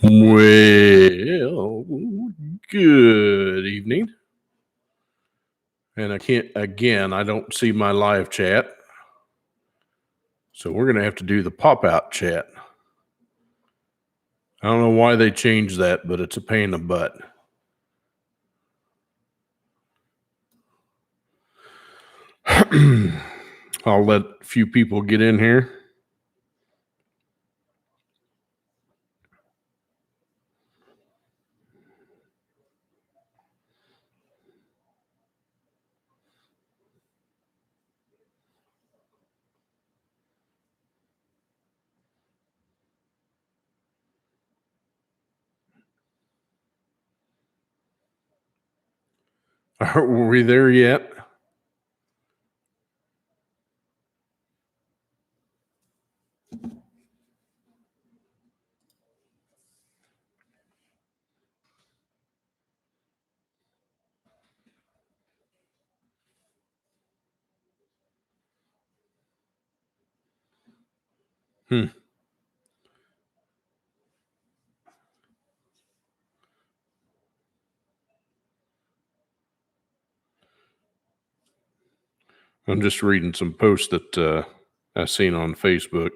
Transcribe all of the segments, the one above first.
Well, good evening. And I don't see my live chat. So we're going to have to do the pop-out chat. I don't know why they changed that, but it's a pain in the butt. I'll let a few people get in here. Were we there yet? I'm just reading some posts that I seen on Facebook.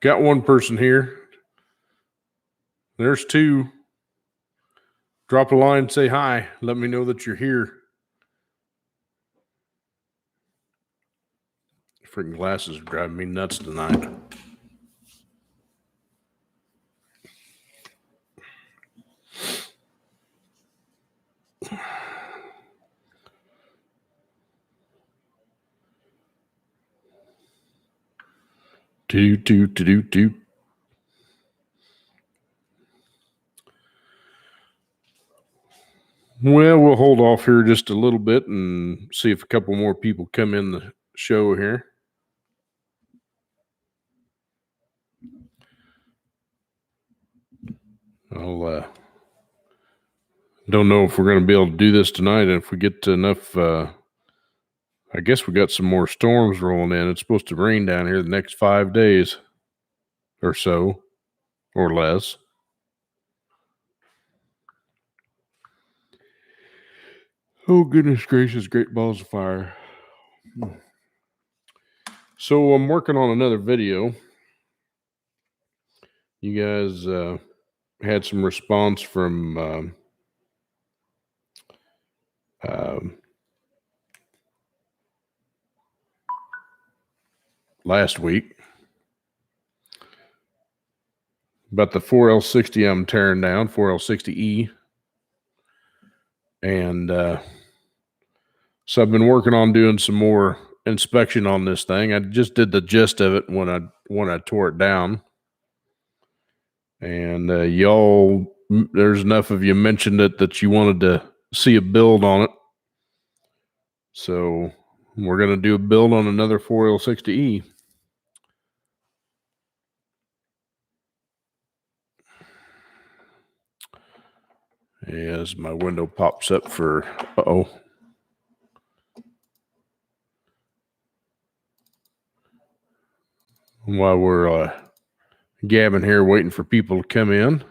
Got one person here. There's two. Drop a line, say hi. Let me know that you're here. Freaking glasses are driving me nuts tonight. Do. Well, we'll hold off here just a little bit and see if a couple more people come in the show here. I'll don't know if we're going to be able to do this tonight. And if we get enough, I guess we got some more storms rolling in. It's supposed to rain down here the next 5 days or so, or less. Oh, goodness gracious, great balls of fire. So I'm working on another video. You guys had some response from last week about the 4L60 I'm tearing down, 4L60E. And so I've been working on doing some more inspection on this thing. I just did the gist of it when I tore it down. And y'all, there's enough of you mentioned it that you wanted to see a build on it. So we're going to do a build on another 4L60E. As my window pops up for, while we're gabbing here waiting for people to come in.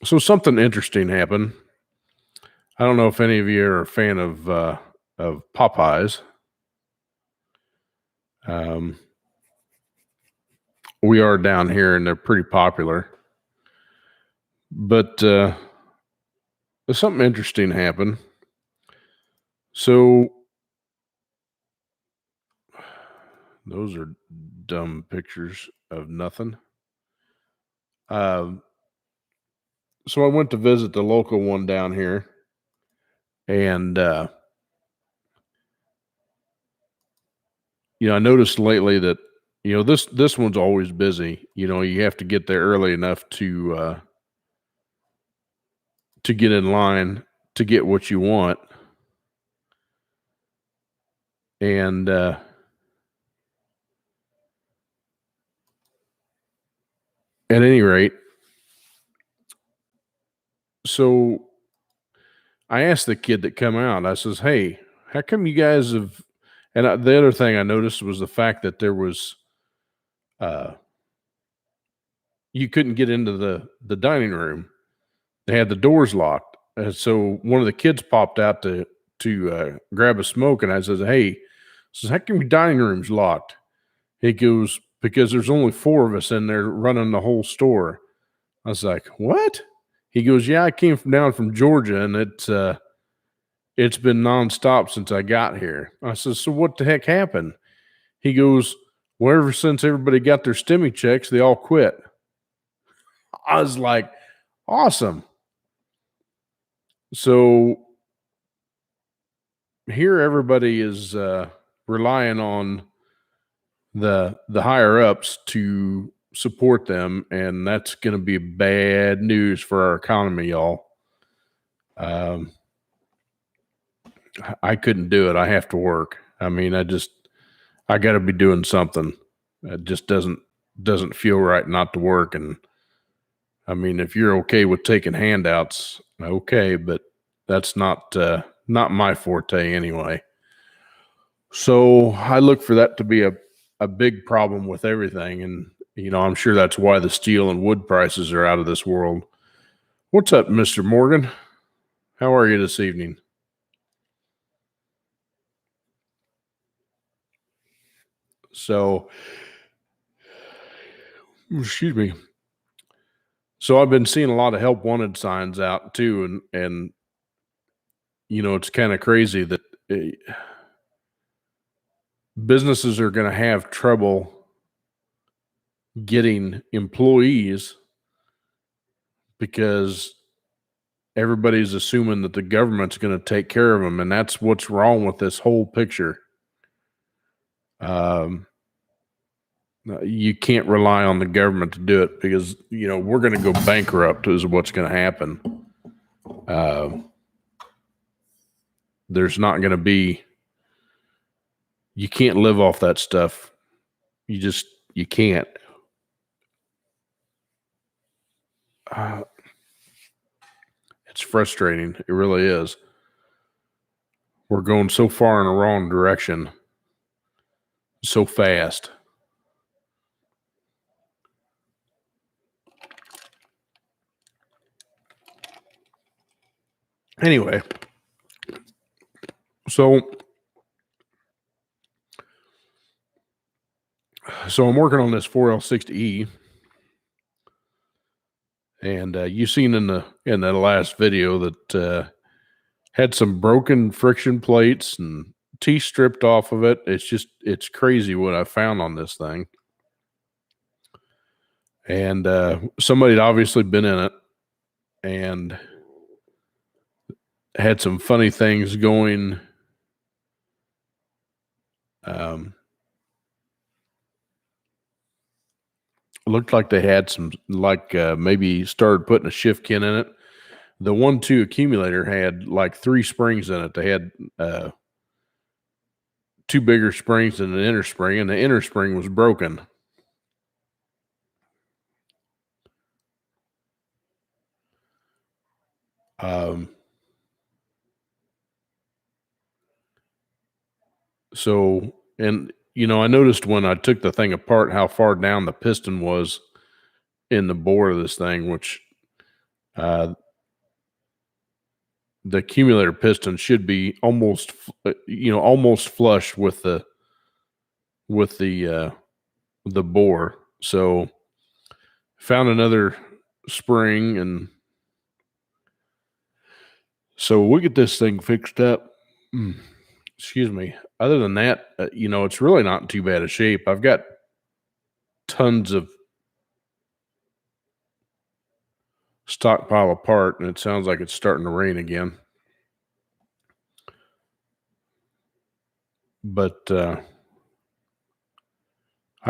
So something interesting happened. I don't know if any of you are a fan of Popeyes. We are down here, and they're pretty popular. But something interesting happened. So those are dumb pictures of nothing. So I went to visit the local one down here, and I noticed lately that this one's always busy. You have to get there early enough to to get in line to get what you want. And at any rate, so I asked the kid that come out, I says, "Hey, how come you guys have," the other thing I noticed was the fact that there was, uh, you couldn't get into the dining room. They had the doors locked. And so one of the kids popped out to grab a smoke, and I says, "Hey," says, "how come your dining room's locked?" He goes, "Because there's only 4 of us in there running the whole store." I was like, "What?" He goes, "Yeah, I came down from Georgia, and it's been nonstop since I got here." I said, "So what the heck happened?" He goes, "Well, ever since everybody got their stimmy checks, they all quit." I was like, "Awesome." So here everybody is relying on the higher ups to support them, and that's going to be bad news for our economy, y'all. Um, I couldn't do it. I have to work. I mean, I got to be doing something. It just doesn't feel right not to work. And I mean, if you're okay with taking handouts, okay, but that's not my forte anyway. So I look for that to be a big problem with everything. And, I'm sure that's why the steel and wood prices are out of this world. What's up, Mr. Morgan? How are you this evening? So, excuse me. So I've been seeing a lot of help wanted signs out too. And it's kind of crazy that businesses are going to have trouble getting employees because everybody's assuming that the government's going to take care of them, and that's what's wrong with this whole picture. You can't rely on the government to do it because we're going to go bankrupt is what's going to happen. There's not going to be. You can't live off that stuff. You can't. It's frustrating. It really is. We're going so far in the wrong direction so fast. Anyway, so I'm working on this 4L60E, and you seen in the last video that had some broken friction plates and teeth stripped off of it. It's crazy what I found on this thing. And somebody had obviously been in it and had some funny things going. Looked like they had some, maybe started putting a shift kin in it. The 1-2 accumulator had like 3 springs in it. They had 2 bigger springs and an inner spring, and the inner spring was broken. So, and I noticed when I took the thing apart how far down the piston was in the bore of this thing, which the accumulator piston should be almost flush with the bore. So found another spring, and so we'll get this thing fixed up. Excuse me. Other than that, it's really not in too bad a shape. I've got tons of stockpile apart, and it sounds like it's starting to rain again. But I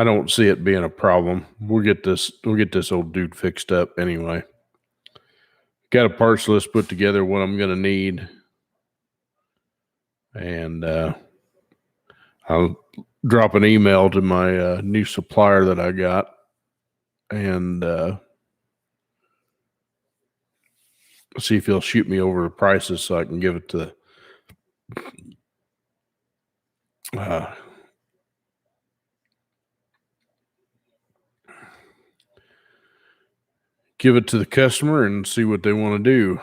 don't see it being a problem. We'll get this old dude fixed up anyway. got a parts list put together, what I'm going to need. And I'll drop an email to my new supplier that I got. And see if he'll shoot me over the prices so I can give it to give it to the customer and see what they want to do.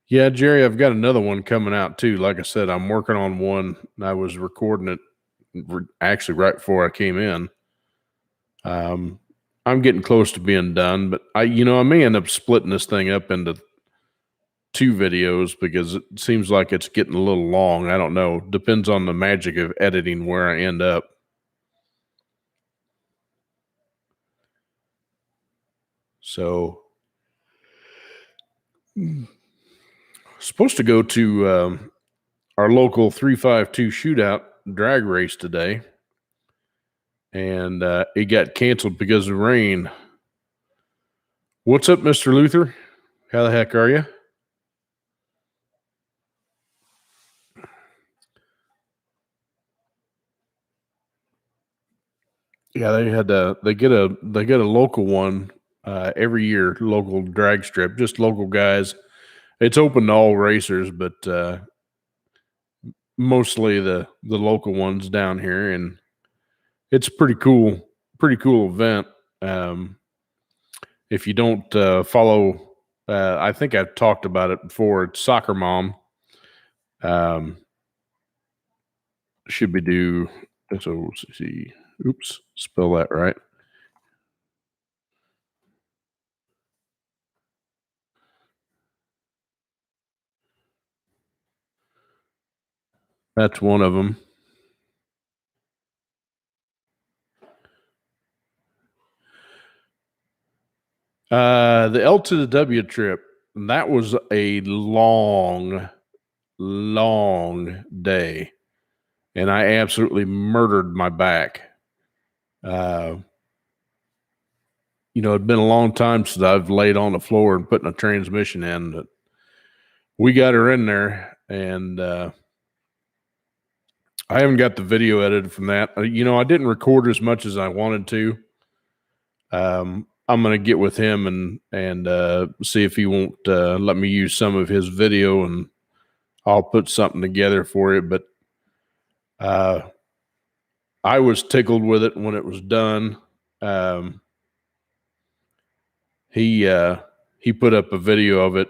Yeah, Jerry, I've got another one coming out too. Like I said, I'm working on one. I was recording it actually right before I came in. I'm getting close to being done, but I may end up splitting this thing up into 2 videos because it seems like it's getting a little long. I don't know. Depends on the magic of editing where I end up. So, supposed to go to our local 352 shootout drag race today, and it got canceled because of rain. What's up, Mr. Luther? How the heck are you? Yeah, they get a local one every year, local drag strip, just local guys. It's open to all racers, but mostly the local ones down here, and it's a pretty cool event. If you don't follow, I think I've talked about it before. It's Soccer Mom. Should be due. So let's see. Oops, spell that right. That's one of them. The L to the W trip, that was a long day, and I absolutely murdered my back. It'd been a long time since I've laid on the floor and putting a transmission in, but we got her in there, and I haven't got the video edited from that. I didn't record as much as I wanted to. I'm going to get with him and see if he won't let me use some of his video, and I'll put something together for it. But I was tickled with it when it was done. He put up a video of it.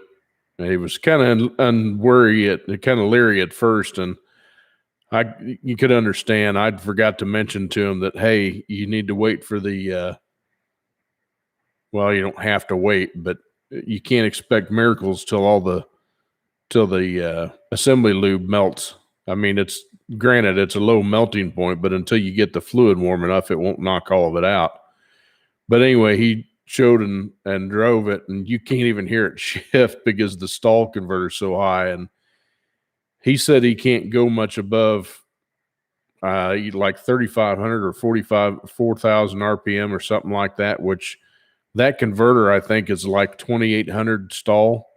And he was kind of kind of leery at first, and you could understand. I'd forgot to mention to him that, hey, you need to wait for the. Well, you don't have to wait, but you can't expect miracles till the assembly lube melts. I mean, it's a low melting point, but until you get the fluid warm enough, it won't knock all of it out. But anyway, he showed and drove it, and you can't even hear it shift because the stall converter is so high. And he said he can't go much above like 3,500 or 4,000 RPM or something like that, which that converter, I think, is like 2,800 stall.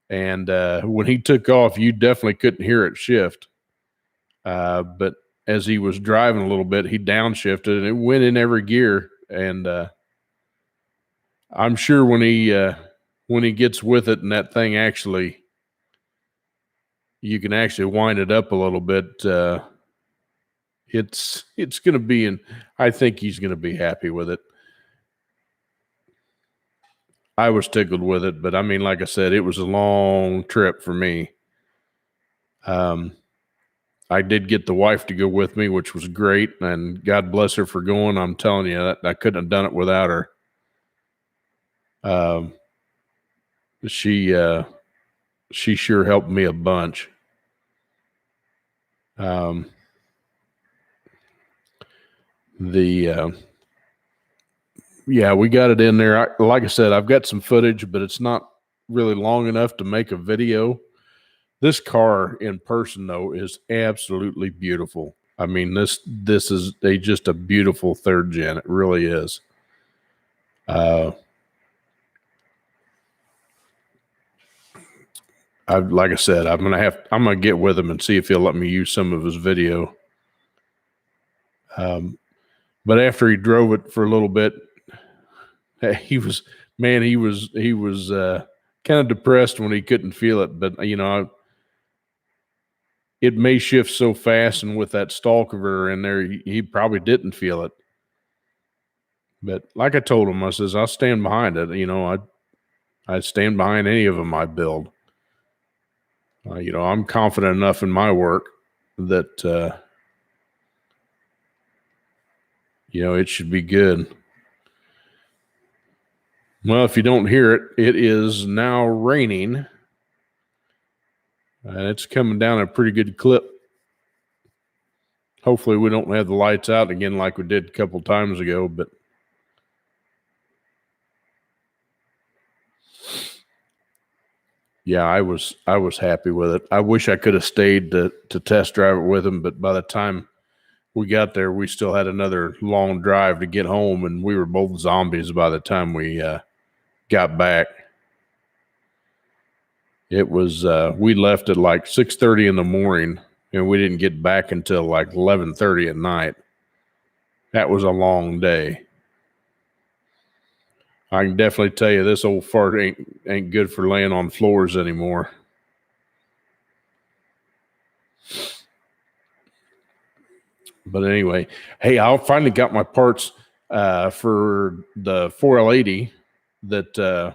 And when he took off, you definitely couldn't hear it shift. But as he was driving a little bit, he downshifted and it went in every gear. And I'm sure when he gets with it and that thing you can actually wind it up a little bit. It's going to be I think he's going to be happy with it. I was tickled with it, but I mean, like I said, it was a long trip for me. I did get the wife to go with me, which was great, and God bless her for going. I'm telling you, that I couldn't have done it without her. She sure helped me a bunch. Yeah, we got it in there. Like I said, I've got some footage, but it's not really long enough to make a video. This car in person, though, is absolutely beautiful. I mean, this is just a beautiful third gen. It really is. like I said, I'm gonna get with him and see if he'll let me use some of his video. But after he drove it for a little bit, he was kind of depressed when he couldn't feel it. But it may shift so fast, and with that stall converter in there, he probably didn't feel it. But like I told him, I says I'll stand behind it. I stand behind any of them I build. I'm confident enough in my work that it should be good. Well, if you don't hear it, it is now raining, and it's coming down at a pretty good clip. Hopefully we don't have the lights out again like we did a couple times ago, but yeah, I was happy with it. I wish I could have stayed to test drive it with him, but by the time we got there, we still had another long drive to get home, and we were both zombies by the time we got back. It was we left at like 6:30 in the morning, and we didn't get back until like 11:30 at night. That was a long day. I can definitely tell you this old fart ain't good for laying on floors anymore. But anyway, hey, I finally got my parts for the 4L80 that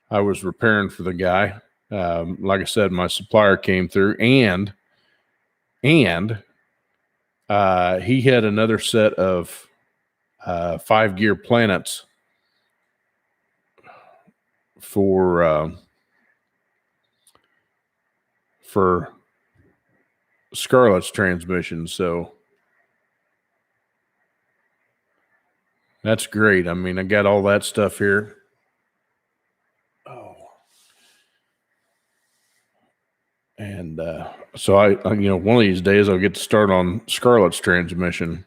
I was repairing for the guy. Like I said, my supplier came through, and he had another set of 5-gear planets for Scarlett's transmission. So that's great. I mean, I got all that stuff here. Oh. And so I one of these days I'll get to start on Scarlett's transmission.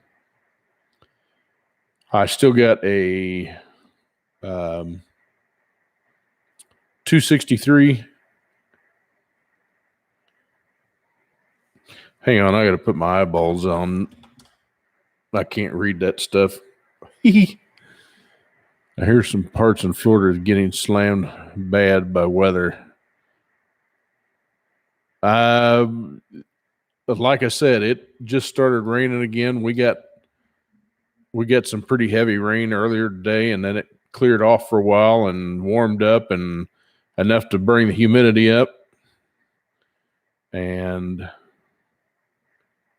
I still got a 263. Hang on, I got to put my eyeballs on. I can't read that stuff. I hear some parts in Florida is getting slammed bad by weather. Like I said, it just started raining again. We got some pretty heavy rain earlier today, and then it cleared off for a while and warmed up and enough to bring the humidity up. And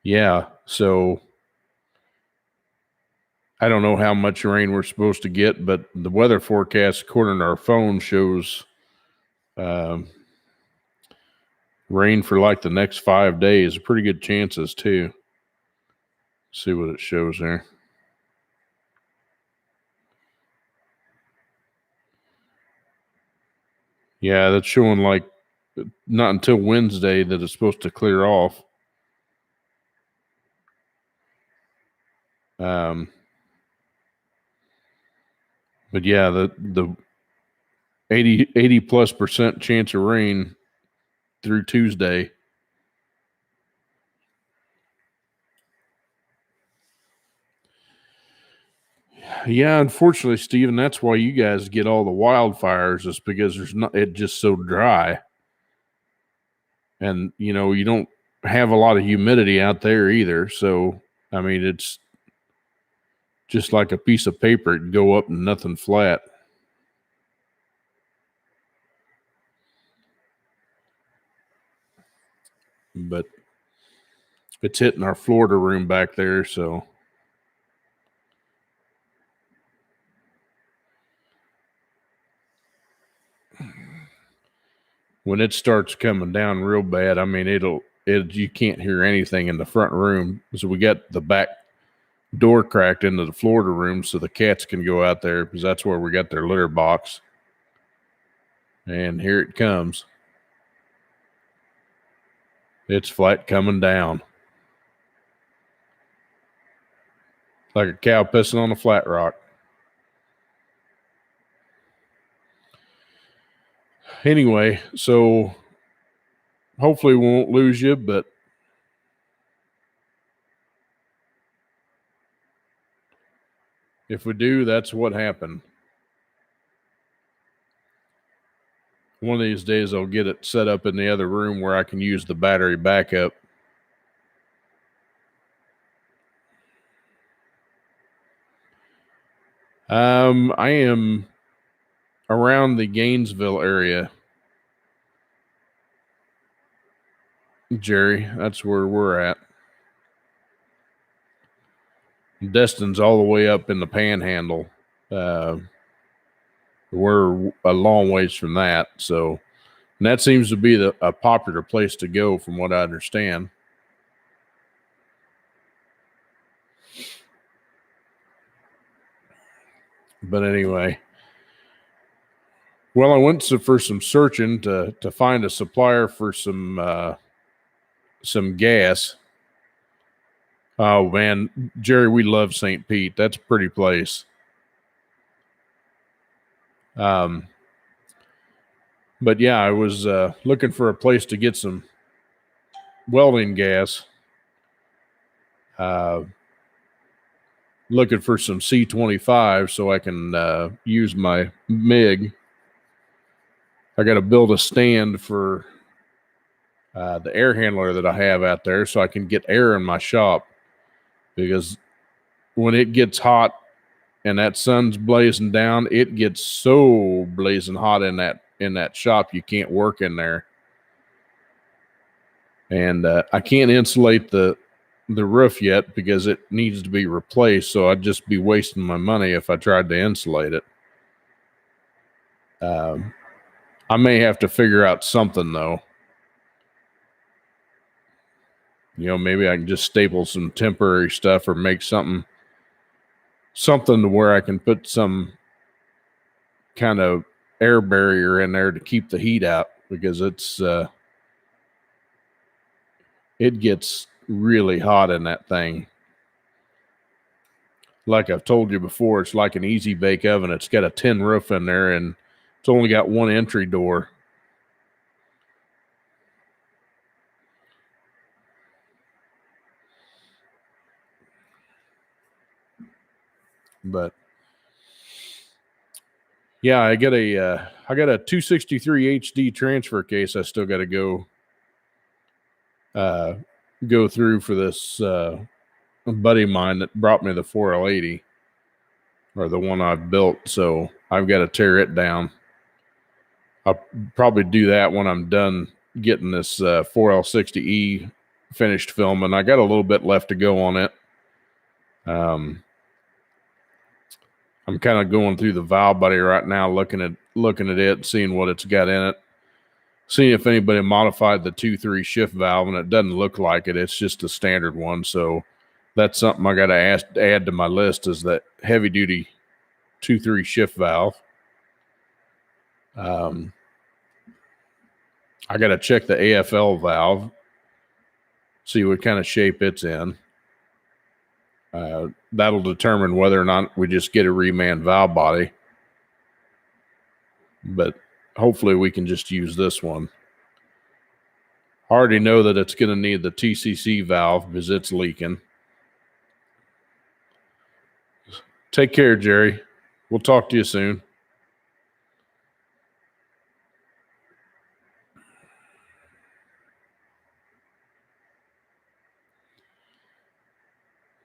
yeah, so I don't know how much rain we're supposed to get, but the weather forecast, according to our phone, shows rain for like the next 5 days. Pretty good chances too. See what it shows there. Yeah, that's showing like not until Wednesday that it's supposed to clear off. But yeah, the 80+% chance of rain through Tuesday. Yeah, unfortunately, Steven, that's why you guys get all the wildfires, is because it's just so dry. And you don't have a lot of humidity out there either. So I mean, it's just like a piece of paper. It'd go up and nothing flat. But it's hitting our Florida room back there, so when it starts coming down real bad, I mean, you can't hear anything in the front room. So we got the back door cracked into the Florida room so the cats can go out there, because that's where we got their litter box. And here it comes. It's flat coming down. Like a cow pissing on a flat rock. Anyway, so hopefully we won't lose you, but if we do, that's what happened. One of these days I'll get it set up in the other room where I can use the battery backup. I am around the Gainesville area, Jerry. That's where we're at. Destin's all the way up in the Panhandle. We're a long ways from that, so and that seems to be a popular place to go, from what I understand. But anyway, well, I went for some searching to find a supplier for some gas. Oh man, Jerry, we love St. Pete. That's a pretty place. But yeah, I was looking for a place to get some welding gas. Looking for some C25 so I can use my MIG. I got to build a stand for the air handler that I have out there so I can get air in my shop, because when it gets hot and that sun's blazing down, it gets so blazing hot in that shop you can't work in there. And I can't insulate the roof yet because it needs to be replaced, so I'd just be wasting my money if I tried to insulate it. I may have to figure out something though. Maybe I can just staple some temporary stuff or make something to where I can put some kind of air barrier in there to keep the heat out, because it gets really hot in that thing. Like I've told you before, it's like an easy bake oven. It's got a tin roof in there and it's only got one entry door. But yeah, I got a 263 HD transfer case I still got to go through for this buddy of mine that brought me the 4L80, or the one I've built. So I've got to tear it down. I'll probably do that when I'm done getting this 4L60E finished filming. I got a little bit left to go on it. I'm kind of going through the valve body right now, looking at it, seeing what it's got in it, seeing if anybody modified the 2-3 shift valve, and it doesn't look like it. It's just a standard one. So that's something I got to add to my list, is that heavy duty 2-3 shift valve. I got to check the AFL valve, see what kind of shape it's in. That'll determine whether or not we just get a reman valve body. But hopefully we can just use this one. I already know that it's going to need the TCC valve because it's leaking. Take care, Jerry. We'll talk to you soon.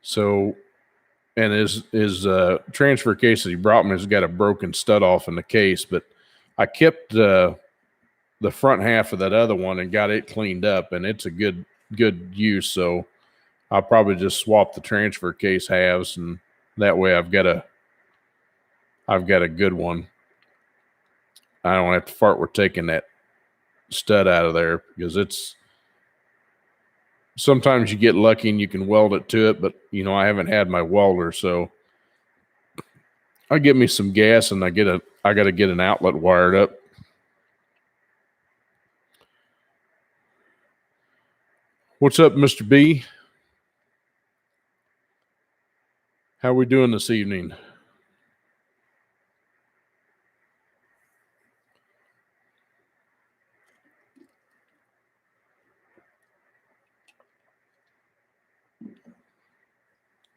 So, and his transfer case that he brought me has got a broken stud off in the case, but I kept the front half of that other one and got it cleaned up, and it's a good use. So I'll probably just swap the transfer case halves, and that way I've got a good one. I don't have to fart with taking that stud out of there, because it's sometimes you get lucky and you can weld it to it, but I haven't had my welder, so I get me some gas and I got to get an outlet wired up. What's up, Mr. B? How are we doing this evening?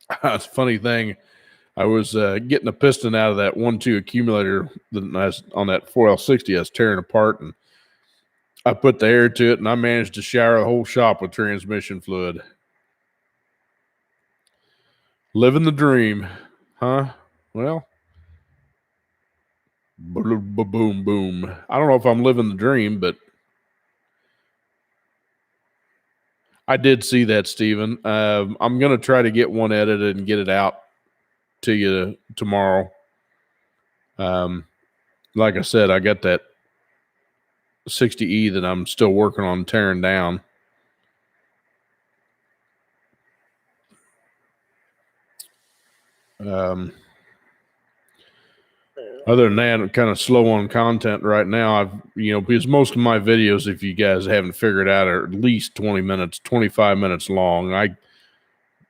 It's a funny thing. I was getting a piston out of that 1.2 accumulator on that 4L60 I was tearing apart, and I put the air to it, and I managed to shower the whole shop with transmission fluid. Living the dream, huh? Well, boom, boom. I don't know if I'm living the dream, but I did see that, Steven. I'm going to try to get one edited and get it out to you tomorrow. Like I said, I got that 60E that I'm still working on tearing down. Other than that, I'm kind of slow on content right now. Because most of my videos, if you guys haven't figured out, are at least 20 minutes, 25 minutes long.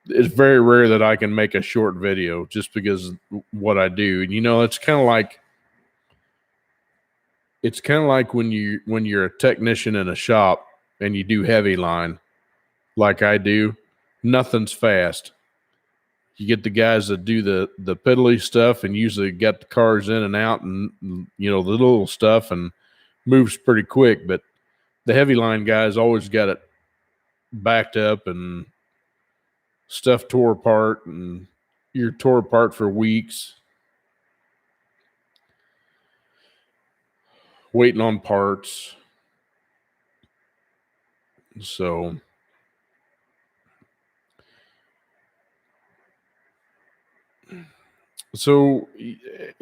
It's very rare that I can make a short video just because of what I do. It's kind of like when you're a technician in a shop and you do heavy line, like I do. Nothing's fast. You get the guys that do the piddly stuff and usually get the cars in and out and the little stuff and moves pretty quick. But the heavy line guys always got it backed up and stuff tore apart, and you're tore apart for weeks waiting on parts. So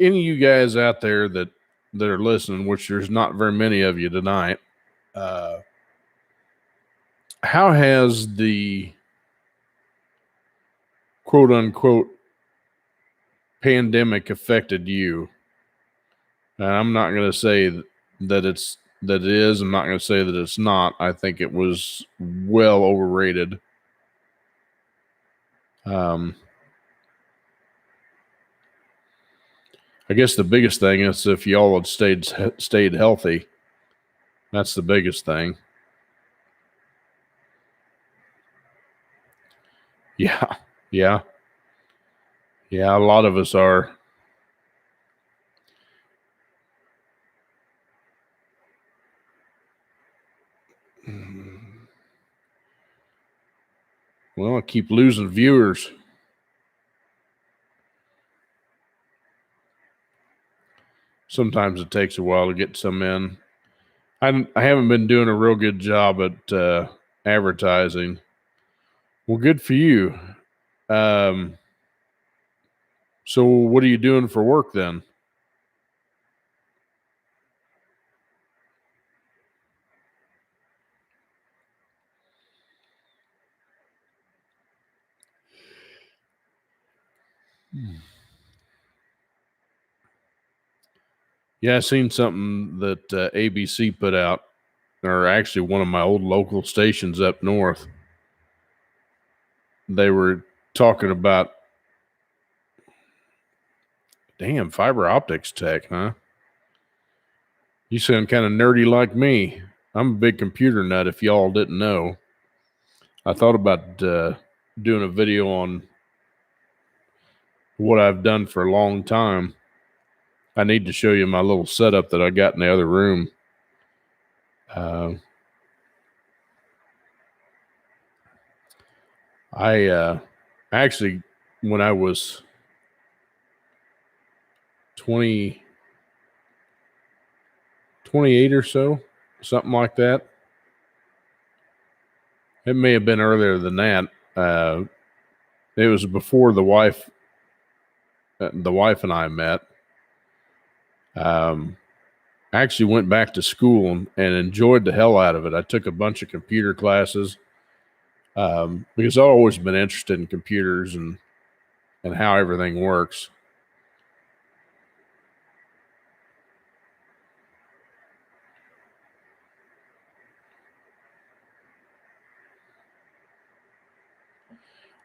any of you guys out there that are listening, which there's not very many of you tonight, how has the quote unquote pandemic affected you? I'm not going to say that it is. I'm not going to say that it's not. I think it was well overrated. I guess the biggest thing is if y'all had stayed healthy. That's the biggest thing. Yeah. A lot of us are. Well, I keep losing viewers. Sometimes it takes a while to get some in. I haven't been doing a real good job at advertising. Well, good for you. So what are you doing for work then? Yeah, I seen something that ABC put out, or actually one of my old local stations up north. They were talking about, damn, fiber optics tech, huh? You sound kind of nerdy like me. I'm a big computer nut, if y'all didn't know. I thought about doing a video on what I've done for a long time. I need to show you my little setup that I got in the other room. I actually, when I was 28 or so, something like that. It may have been earlier than that. It was before the wife and I met. I actually went back to school and enjoyed the hell out of it. I took a bunch of computer classes because I've always been interested in computers and how everything works.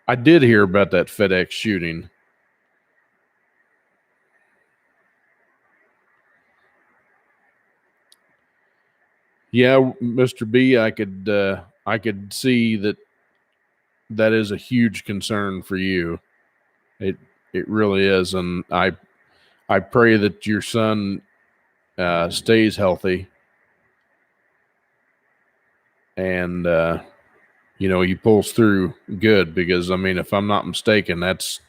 I did hear about that FedEx shooting. Yeah, Mr. B, I could see that is a huge concern for you. It really is, and I pray that your son stays healthy, and he pulls through good. Because I mean, if I'm not mistaken, that's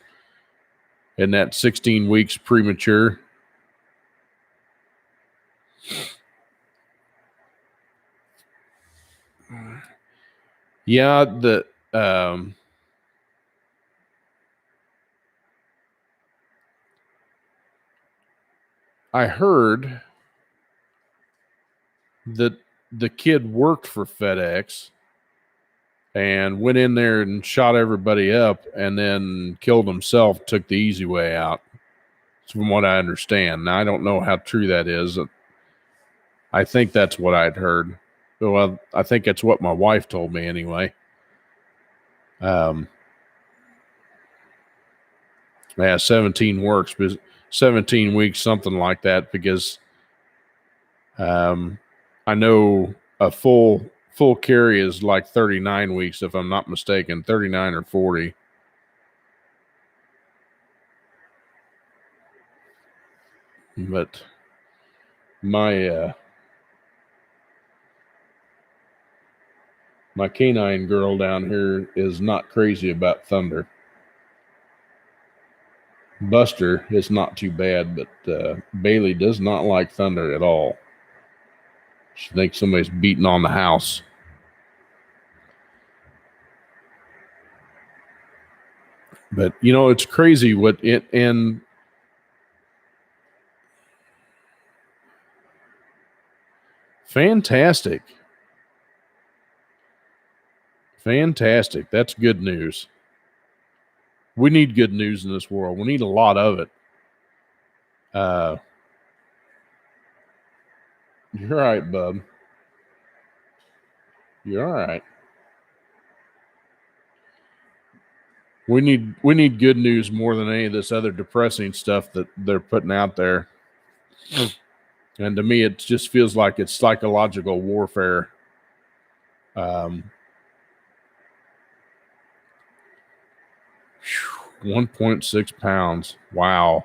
in that 16 weeks premature. Yeah, I heard that the kid worked for FedEx and went in there and shot everybody up and then killed himself, took the easy way out. From what I understand. Now, I don't know how true that is. I think that's what I'd heard. Well, I think that's what my wife told me anyway. Yeah, 17 works, but 17 weeks, something like that, because I know a full carry is like 39 weeks, if I'm not mistaken, 39 or 40. But my canine girl down here is not crazy about thunder. Buster is not too bad, but Bailey does not like thunder at all. She thinks somebody's beating on the house. But it's crazy what it and fantastic. Fantastic. That's good news. We need good news in this world. We need a lot of it. You're all right, bub. You're all right. We need good news more than any of this other depressing stuff that they're putting out there. And to me, it just feels like it's psychological warfare. 1.6 pounds. Wow.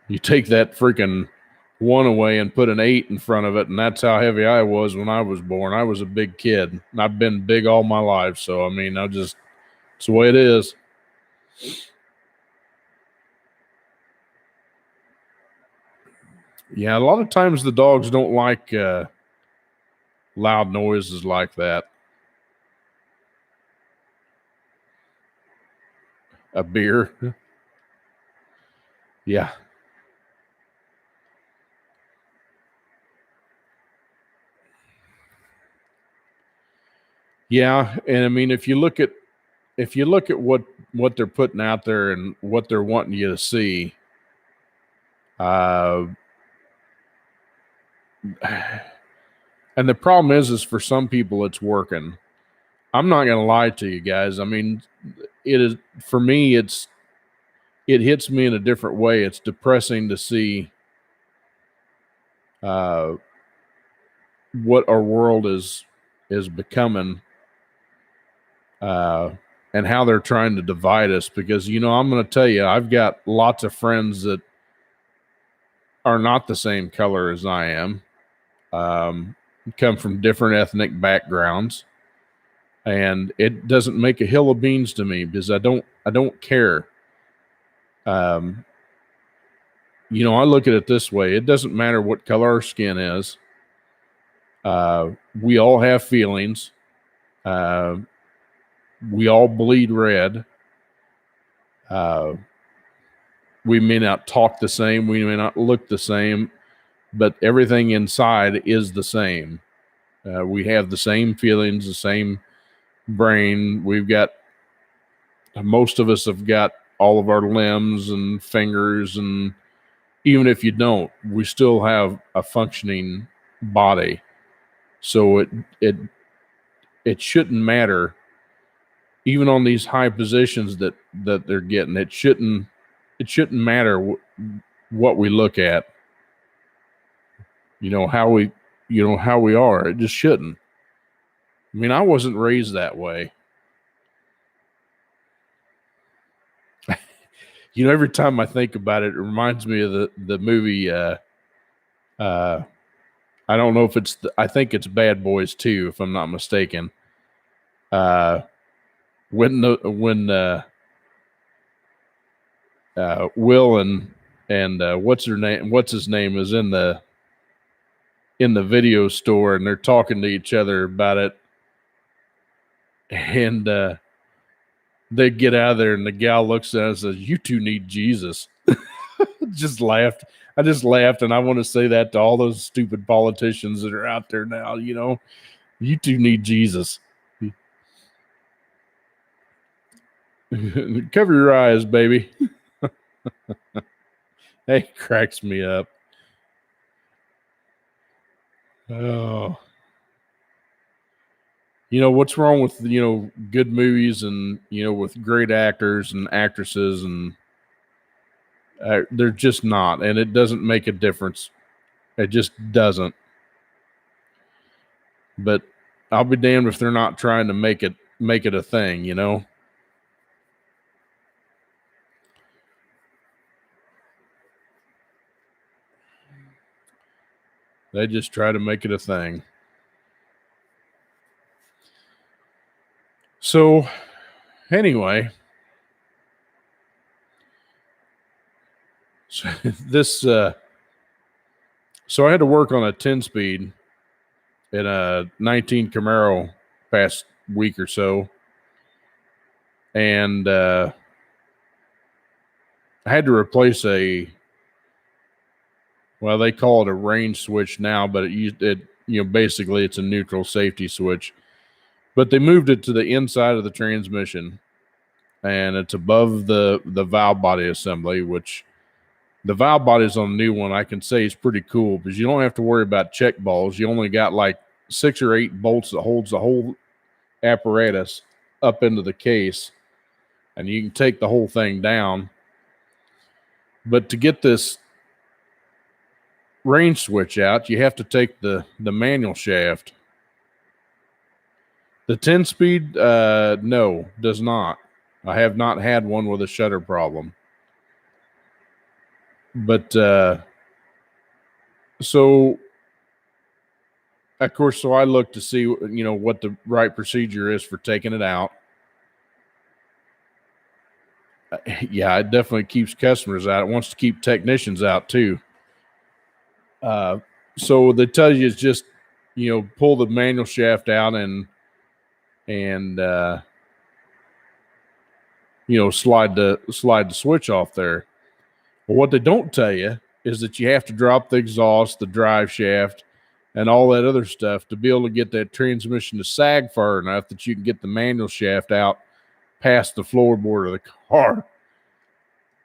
You take that freaking one away and put an 8 in front of it, and that's how heavy I was when I was born. I was a big kid. I've been big all my life, so I mean, it's the way it is. Yeah, a lot of times the dogs don't like loud noises like that. A beer. Yeah. Yeah, and I mean, if you look at what they're putting out there and what they're wanting you to see, and the problem is for some people it's working. I'm not going to lie to you guys. I mean, it is, for me, it hits me in a different way. It's depressing to see what our world is becoming, and how they're trying to divide us. Because I'm going to tell you, I've got lots of friends that are not the same color as I am, come from different ethnic backgrounds, and it doesn't make a hill of beans to me, because I don't care. I look at it this way: it doesn't matter what color our skin is. We all have feelings. We all bleed red. We may not talk the same. We may not look the same, but everything inside is the same. We have the same feelings, the same brain. Most of us have got all of our limbs and fingers, and even if you don't, we still have a functioning body. So it shouldn't matter, even on these high positions that they're getting. It shouldn't matter what we look at. How we are. It just shouldn't. I mean, I wasn't raised that way. You know, every time I think about it, it reminds me of the movie. I don't know if it's. I think it's Bad Boys 2, if I'm not mistaken. When Will and what's her name? What's his name is in the video store, and they're talking to each other about it, and they get out of there, and the gal looks at us and says, "You two need Jesus." Just laughed. I just laughed, and I want to say that to all those stupid politicians that are out there now. You know, you two need Jesus. Cover your eyes, baby. Hey, cracks me up. Oh, you know what's wrong with good movies and with great actors and actresses, and they're just not, and it doesn't make a difference. It just doesn't. But I'll be damned if they're not trying to make it a thing, you know. They just try to make it a thing. So, anyway, so so I had to work on a 10-speed in a 19 Camaro past week or so, and I had to replace well, they call it a range switch now, but basically it's a neutral safety switch. But they moved it to the inside of the transmission, and it's above the valve body assembly, which the valve bodies on the new one I can say is pretty cool because you don't have to worry about check balls. You only got like 6 or 8 bolts that holds the whole apparatus up into the case, and you can take the whole thing down. But to get this range switch out, you have to take the manual shaft. The 10-speed, no, does not. I have not had one with a shutter problem. But so, of course, so I look to see, what the right procedure is for taking it out. Yeah, it definitely keeps customers out. It wants to keep technicians out too. So they tell you it's just, pull the manual shaft out and slide the switch off there. But what they don't tell you is that you have to drop the exhaust, the drive shaft, and all that other stuff to be able to get that transmission to sag far enough that you can get the manual shaft out past the floorboard of the car.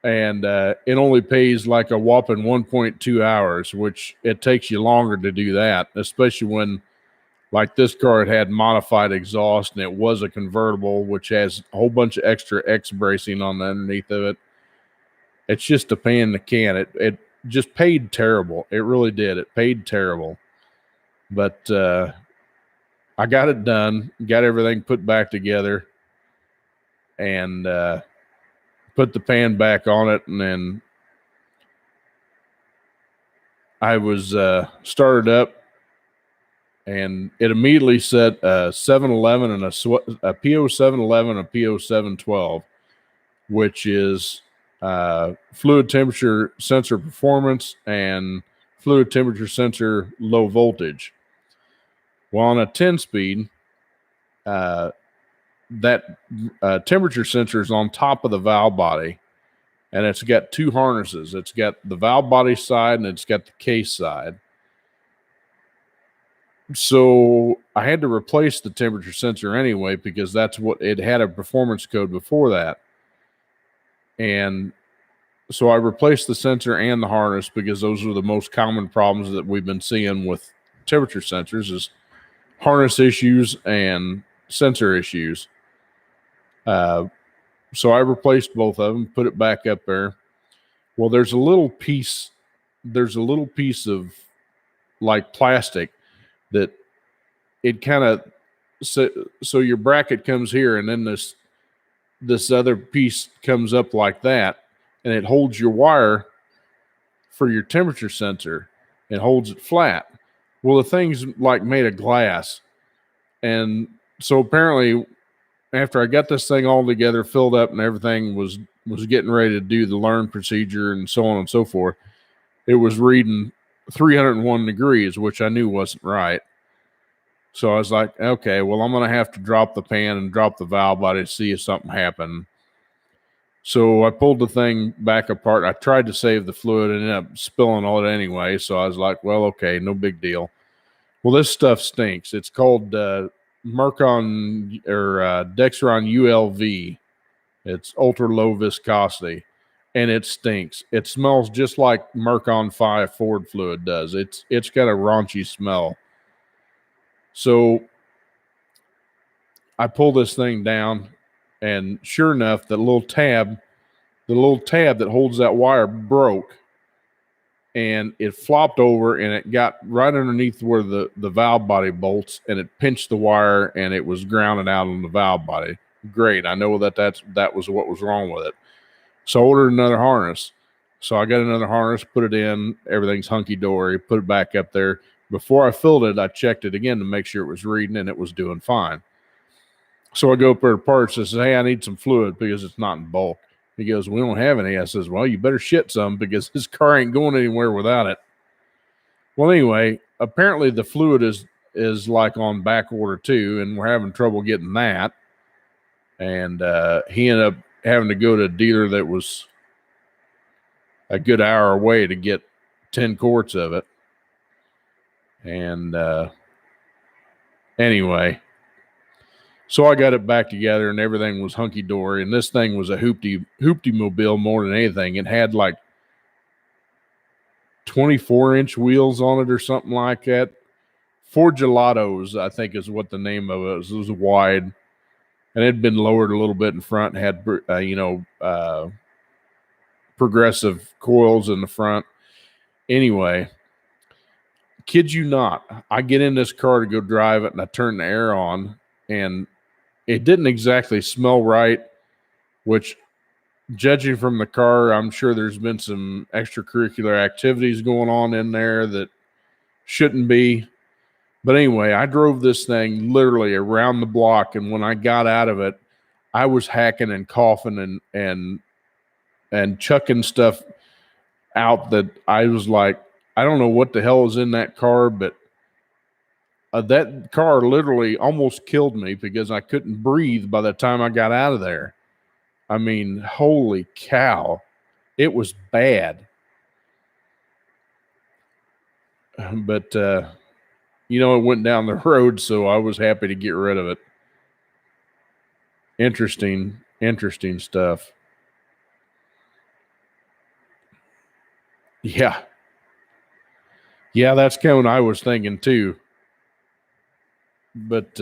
And it only pays like a whopping 1.2 hours, which it takes you longer to do that, especially when, like this car, it had modified exhaust and it was a convertible, which has a whole bunch of extra X bracing on the underneath of it. It's just a pain in the can. It just paid terrible. It really did. It paid terrible. But I got it done, got everything put back together, and put the pan back on it, and then I was started up, and it immediately set a 711 and a PO711 and a PO712, which is fluid temperature sensor performance and fluid temperature sensor low voltage. Well, on a 10-speed, that temperature sensor is on top of the valve body, and it's got 2 harnesses. It's got the valve body side and it's got the case side. So I had to replace the temperature sensor anyway because that's what it had, a performance code before that. And so I replaced the sensor and the harness because those are the most common problems that we've been seeing with temperature sensors is harness issues and sensor issues. So I replaced both of them, put it back up there. Well, there's a little piece of like plastic that it kind of, so your bracket comes here and then this other piece comes up like that. and it holds your wire for your temperature sensor and holds it flat. Well, the thing's like made of glass. And so apparently after I got this thing all together, filled up and everything was getting ready to do the learn procedure and so on and so forth, it was reading 301 degrees, which I knew wasn't right. So I was like, okay, well, I'm going to have to drop the pan and drop the valve body to see if something happened. So I pulled the thing back apart. I tried to save the fluid and ended up spilling all it anyway. So I was like, well, okay, no big deal. Well, this stuff stinks. It's called Mercon or Dexron ULV. It's ultra low viscosity, and it stinks. It smells just like Mercon 5 Ford fluid does. It's got a raunchy smell. So I pull this thing down, and sure enough, the little tab that holds that wire broke, and it flopped over, and it got right underneath where the valve body bolts, and it pinched the wire, and it was grounded out on the valve body. Great. I know that was what was wrong with it. So I ordered another harness. So I got another harness, put it in, everything's hunky-dory, put it back up there. Before I filled it, I checked it again to make sure it was reading, and it was doing fine. So I go up there to parts and says, hey, I need some fluid because it's not in bulk. He goes, we don't have any. I says, well, you better shit some because this car ain't going anywhere without it. Well, anyway, apparently the fluid is like on back order too, and we're having trouble getting that. And he ended up having to go to a dealer that was a good hour away to get 10 quarts of it. And anyway, so I got it back together and everything was hunky-dory. And this thing was a hoopty mobile more than anything. It had like 24-inch wheels on it or something like that. Ford Gelatos, I think is what the name of it was. It was wide. And it had been lowered a little bit in front and had, progressive coils in the front. Anyway, kid you not, I get in this car to go drive it and I turn the air on and it didn't exactly smell right, which judging from the car, I'm sure there's been some extracurricular activities going on in there that shouldn't be. But anyway, I drove this thing literally around the block, and when I got out of it, I was hacking and coughing and chucking stuff out that I was like, I don't know what the hell is in that car, but that car literally almost killed me because I couldn't breathe by the time I got out of there. I mean, holy cow. It was bad. But, it went down the road, so I was happy to get rid of it. Interesting stuff. Yeah. Yeah, that's kind of what I was thinking too. But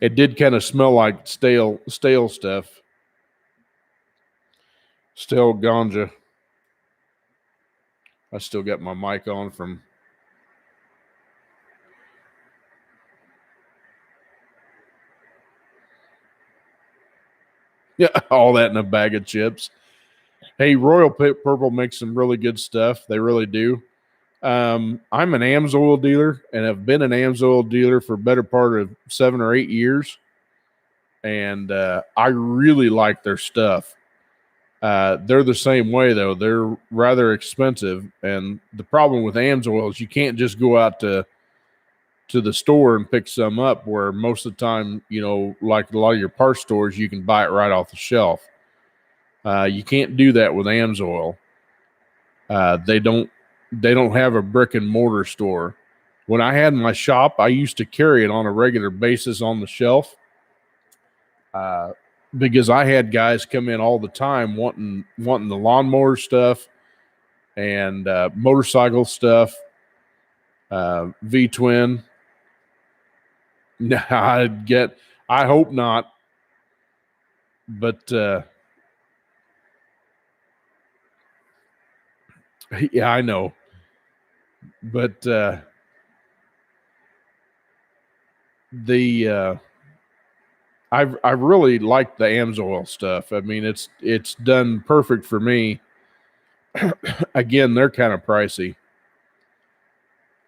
it did kind of smell like stale stuff. Stale ganja. I still got my mic on from. Yeah, all that in a bag of chips. Hey, Royal Purple makes some really good stuff. They really do. I'm an AMSOIL dealer and have been an AMSOIL dealer for a better part of 7 or 8 years. And I really like their stuff. They're the same way, though. They're rather expensive. And the problem with AMSOIL is you can't just go out to the store and pick some up, where most of the time, like a lot of your parts stores, you can buy it right off the shelf. You can't do that with AMSOIL. They don't have a brick and mortar store. When I had my shop, I used to carry it on a regular basis on the shelf because I had guys come in all the time wanting the lawnmower stuff and motorcycle stuff, V-twin. I hope not, but yeah, I know, but the I really like the Amsoil stuff. I mean, it's done perfect for me. Again, they're kind of pricey.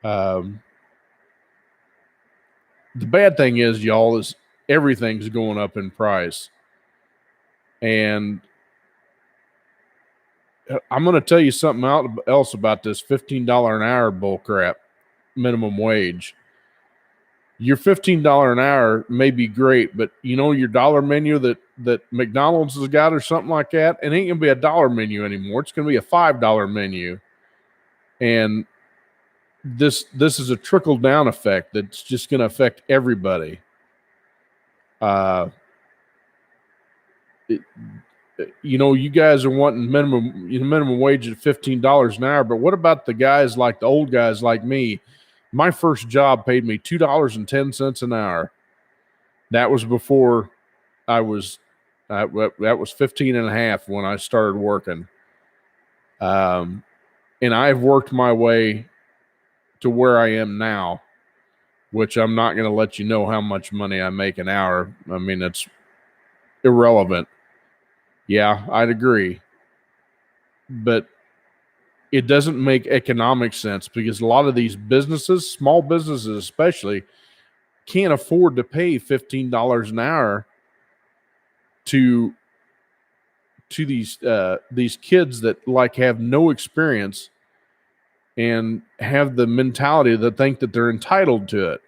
The bad thing is, y'all, is everything's going up in price. And I'm going to tell you something else about this $15 an hour bull crap minimum wage. Your $15 an hour may be great, but you know your dollar menu that McDonald's has got or something like that, it ain't gonna be a dollar menu anymore. It's gonna be a $5 menu, and this is a trickle down effect that's just gonna affect everybody. You know, you guys are wanting minimum wage at $15 an hour, but what about the guys like the old guys like me? My first job paid me $2.10 an hour. That was before I was that was 15 and a half when I started working. And I've worked my way to where I am now, which I'm not going to let you know how much money I make an hour. I mean, it's irrelevant. Yeah, I'd agree. But it doesn't make economic sense because a lot of these businesses, small businesses especially, can't afford to pay $15 an hour to these kids that like have no experience and have the mentality that think that they're entitled to it.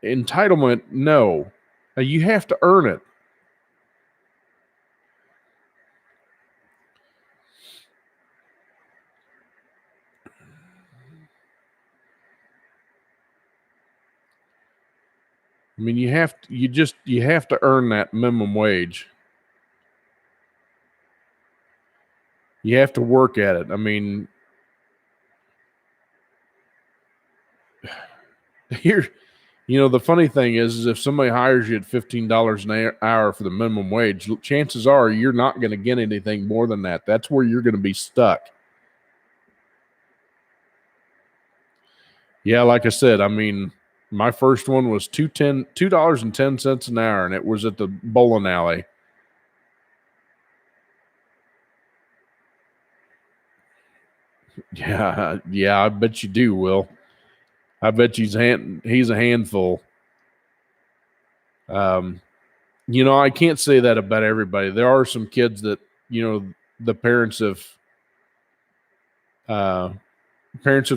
Entitlement, no. You have to earn it. I mean, you have to earn that minimum wage. You have to work at it. I mean, here, you know, the funny thing is if somebody hires you at $15 an hour for the minimum wage, chances are you're not going to get anything more than that. That's where you're going to be stuck. Yeah, like I said, I mean, my first one was $2.10 an hour, and it was at the bowling alley. Yeah, I bet you do, Will. I bet he's a handful. You know, I can't say that about everybody. There are some kids that, you know, the parents have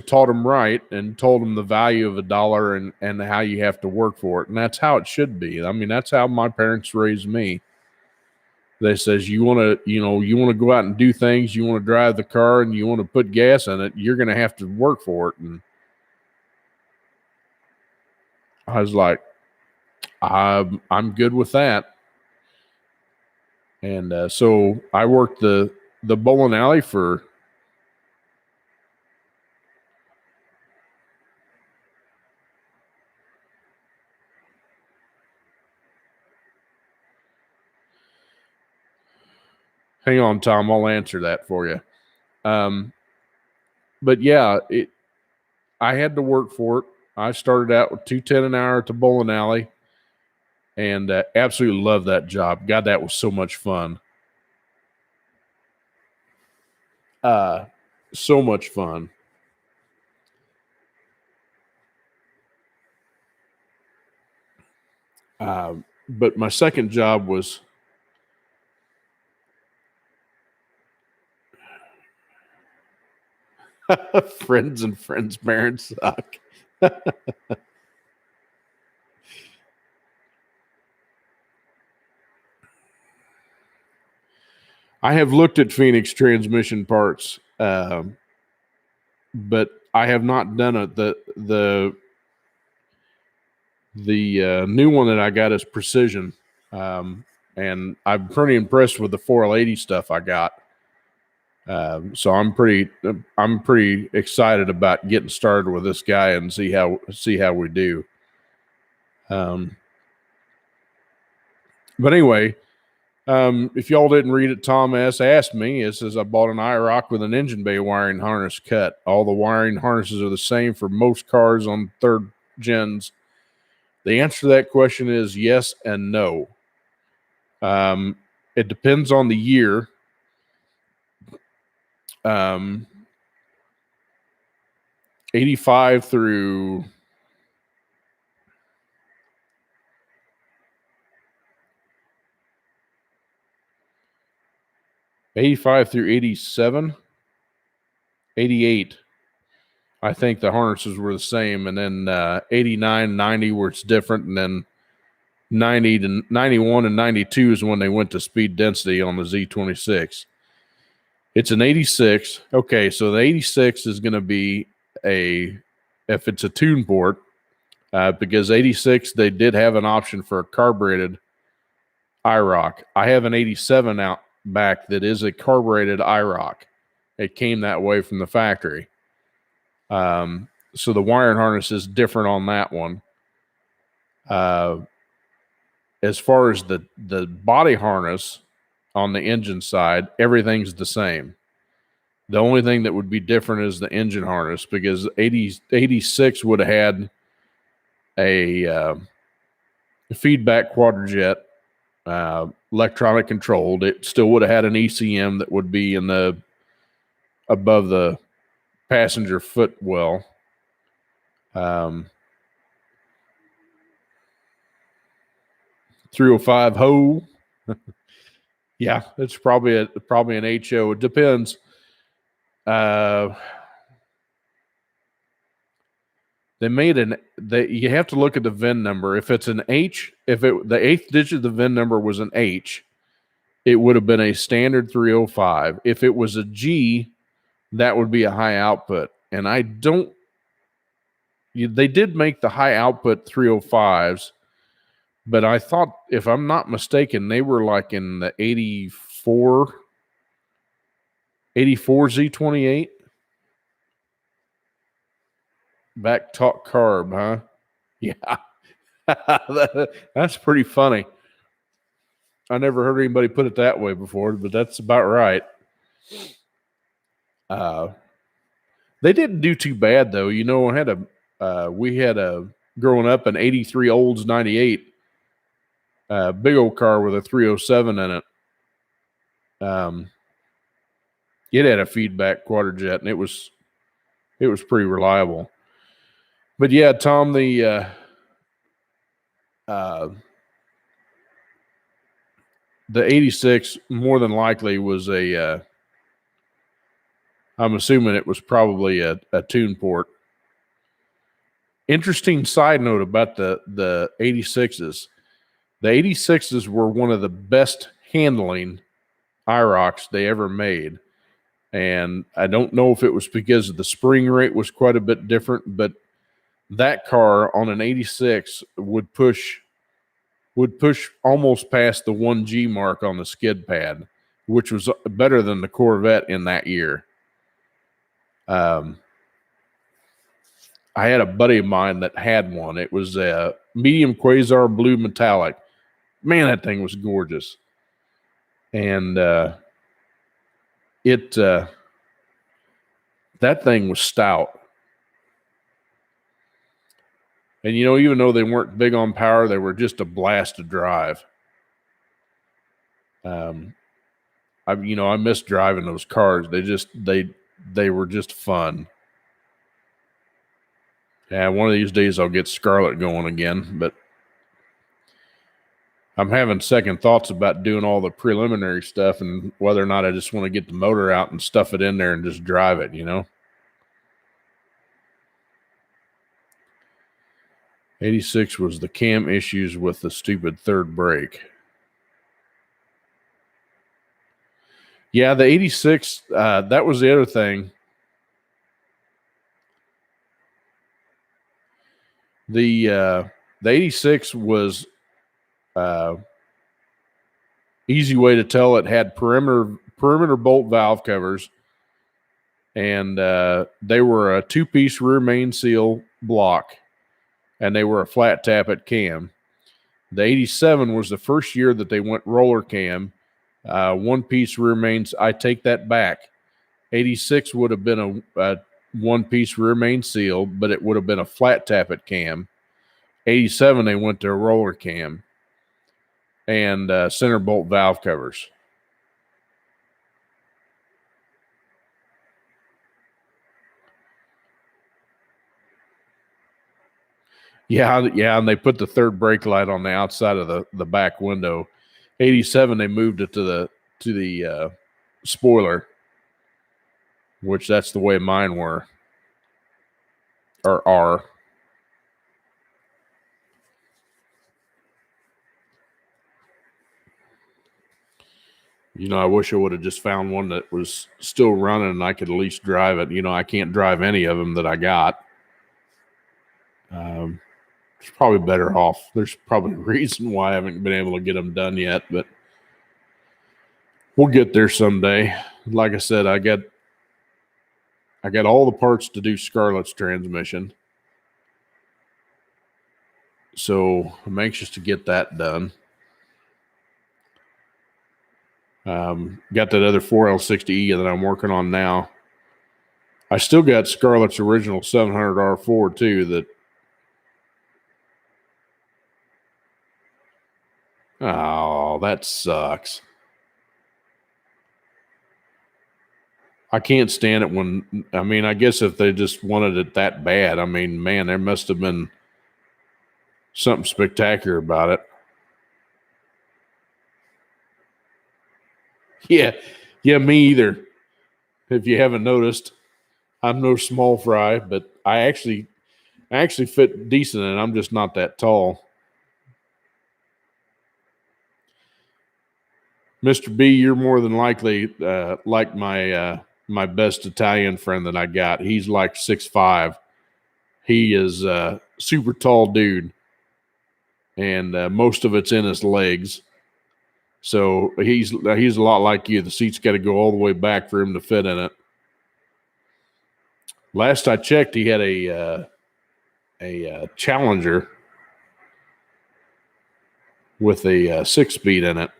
taught them right and told them the value of a dollar and how you have to work for it. And that's how it should be. I mean, that's how my parents raised me. They says you want to go out and do things, you want to drive the car and you want to put gas in it, you're going to have to work for it. And I was like, I'm good with that. And so I worked the bowling alley for hang on, Tom, I'll answer that for you. But yeah, I had to work for it. I started out with $2.10 an hour at the bowling alley, and absolutely loved that job. God, that was so much fun. So much fun. But my second job was friends and friends' parents suck. I have looked at Phoenix transmission parts, but I have not done it. The new one that I got is Precision, and I'm pretty impressed with the 4L80 stuff I got. So I'm pretty excited about getting started with this guy and see how we do. But anyway, if y'all didn't read it, Tom S. asked me. It says I bought an IROC with an engine bay wiring harness cut. All the wiring harnesses are the same for most cars on third gens. The answer to that question is yes and no. It depends on the year. 85 through 87, 88. I think the harnesses were the same, and then 89, 90 where it's different, and then 90 to 91 and 92 is when they went to speed density on the Z26. It's an 86. Okay, so the 86 is going to be if it's a tune port, because 86, they did have an option for a carbureted IROC. I have an 87 out back that is a carbureted IROC. It came that way from the factory. So the wiring harness is different on that one. As far as the body harness on the engine side, everything's the same. The only thing that would be different is the engine harness, because 86 would have had a feedback quadrojet, electronic controlled. It still would have had an ECM that would be above the passenger footwell. 305 ho. Yeah, it's probably an HO. It depends. They made you have to look at the VIN number. If it's an H, the eighth digit of the VIN number was an H, it would have been a standard 305. If it was a G, that would be a high output. And they did make the high output 305s, but I thought, if I'm not mistaken, they were like in the 84 Z28. Back talk carb, huh? Yeah. That's pretty funny. I never heard anybody put it that way before, but that's about right. They didn't do too bad, though. You know, we had a growing up an 83 Olds 98, big old car with a 307 in it. It had a feedback quadrojet, and it was pretty reliable. But yeah, Tom, the 86 more than likely was I'm assuming it was probably a tune port. Interesting side note about the 86s. The 86s were one of the best handling IROCs they ever made. And I don't know if it was because the spring rate was quite a bit different, but that car on an 86 would push almost past the 1G mark on the skid pad, which was better than the Corvette in that year. I had a buddy of mine that had one. It was a medium Quasar blue metallic. Man, that thing was gorgeous. And that thing was stout. And, you know, even though they weren't big on power, they were just a blast to drive. I miss driving those cars. They were just fun. Yeah, one of these days I'll get Scarlet going again, but I'm having second thoughts about doing all the preliminary stuff and whether or not I just want to get the motor out and stuff it in there and just drive it, you know. 86 was the cam issues with the stupid third brake. Yeah, the 86, that was the other thing. The 86 was easy way to tell. It had perimeter bolt valve covers, and they were a two-piece rear main seal block, and they were a flat tappet cam. The 87 was the first year that they went roller cam, one-piece rear mains. I take that back. 86 would have been a one-piece rear main seal, but it would have been a flat tappet cam. 87, they went to a roller cam and center bolt valve covers. Yeah, and they put the third brake light on the outside of the back window. 87, they moved it to the spoiler, which that's the way mine were or are. I wish I would have just found one that was still running and I could at least drive it. I can't drive any of them that I got. It's probably better off. There's probably a reason why I haven't been able to get them done yet, but we'll get there someday. Like I said, I got all the parts to do Scarlett's transmission. So I'm anxious to get that done. Got that other 4L60E that I'm working on now. I still got Scarlett's original 700R4 too that oh, that sucks. I can't stand it when, I guess if they just wanted it that bad, man, there must have been something spectacular about it. Yeah, me either. If you haven't noticed, I'm no small fry, but I actually fit decent, and I'm just not that tall. Mr. B, you're more than likely like my best Italian friend that I got. He's like 6'5". He is a super tall dude, and most of it's in his legs. So he's a lot like you. The seat's got to go all the way back for him to fit in it. Last I checked, he had a Challenger with a 6-speed in it.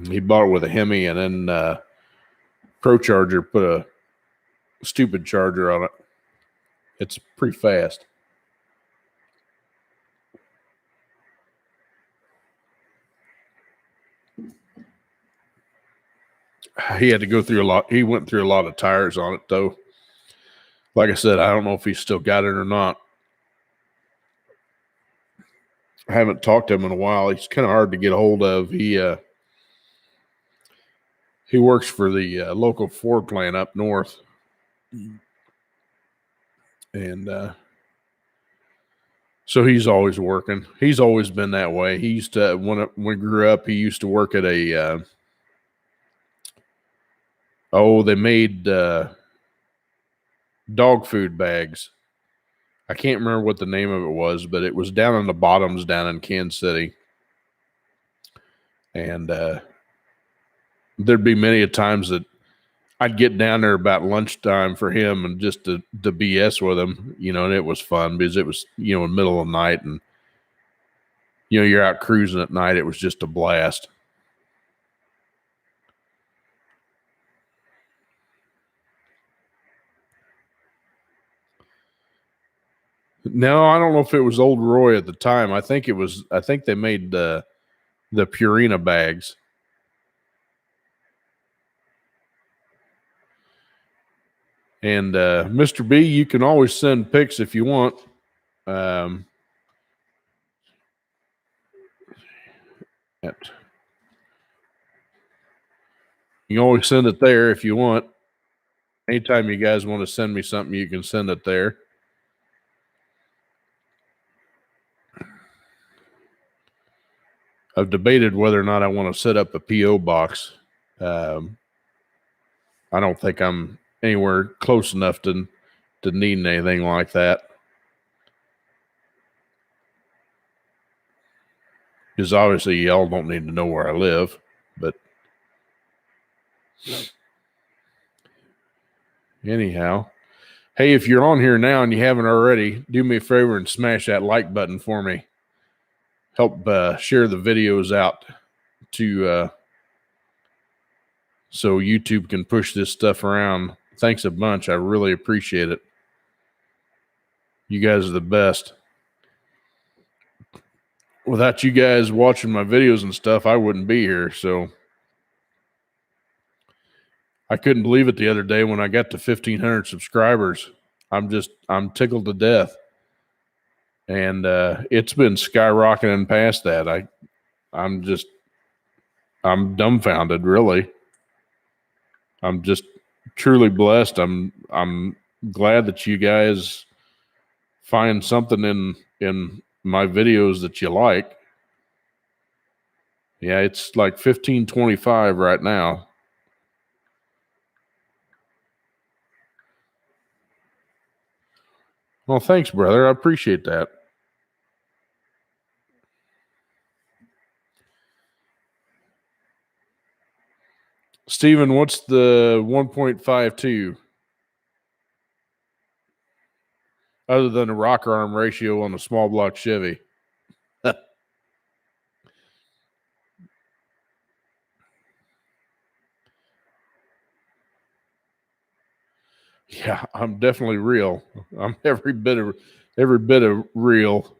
He bought it with a Hemi, and then ProCharger put a stupid charger on it. It's pretty fast. He had to go through a lot. He went through a lot of tires on it, though. Like I said, I don't know if he's still got it or not. I haven't talked to him in a while. He's kind of hard to get a hold of. He works for the local Ford plant up north. And so he's always working. He's always been that way. He used to, when we grew up, he used to work at a, they made dog food bags. I can't remember what the name of it was, but it was down in the bottoms down in Kansas City. And there'd be many a times that I'd get down there about lunchtime for him and just to BS with him, and it was fun because it was, in the middle of the night and, you're out cruising at night. It was just a blast. No, I don't know if it was Old Roy at the time. I think they made the Purina bags. And Mr. B, you can always send pics if you want. You can always send it there if you want. Anytime you guys want to send me something, you can send it there. I've debated whether or not I want to set up a P.O. box. I don't think I'm anywhere close enough to need anything like that. Because obviously y'all don't need to know where I live, but anyhow, hey, if you're on here now and you haven't already, do me a favor and smash that like button for me. Help share the videos out to so YouTube can push this stuff around. Thanks a bunch. I really appreciate it. You guys are the best. Without you guys watching my videos and stuff, I wouldn't be here. So I couldn't believe it the other day when I got to 1,500 subscribers. I'm tickled to death. And it's been skyrocketing past that. I'm dumbfounded, really. I'm just truly blessed. I'm glad that you guys find something in my videos that you like. Yeah, it's like 1525 right now. Well, thanks, brother. I appreciate that. Steven, what's the 1.52? Other than the rocker arm ratio on the small block Chevy. Yeah, I'm definitely real. I'm every bit of real.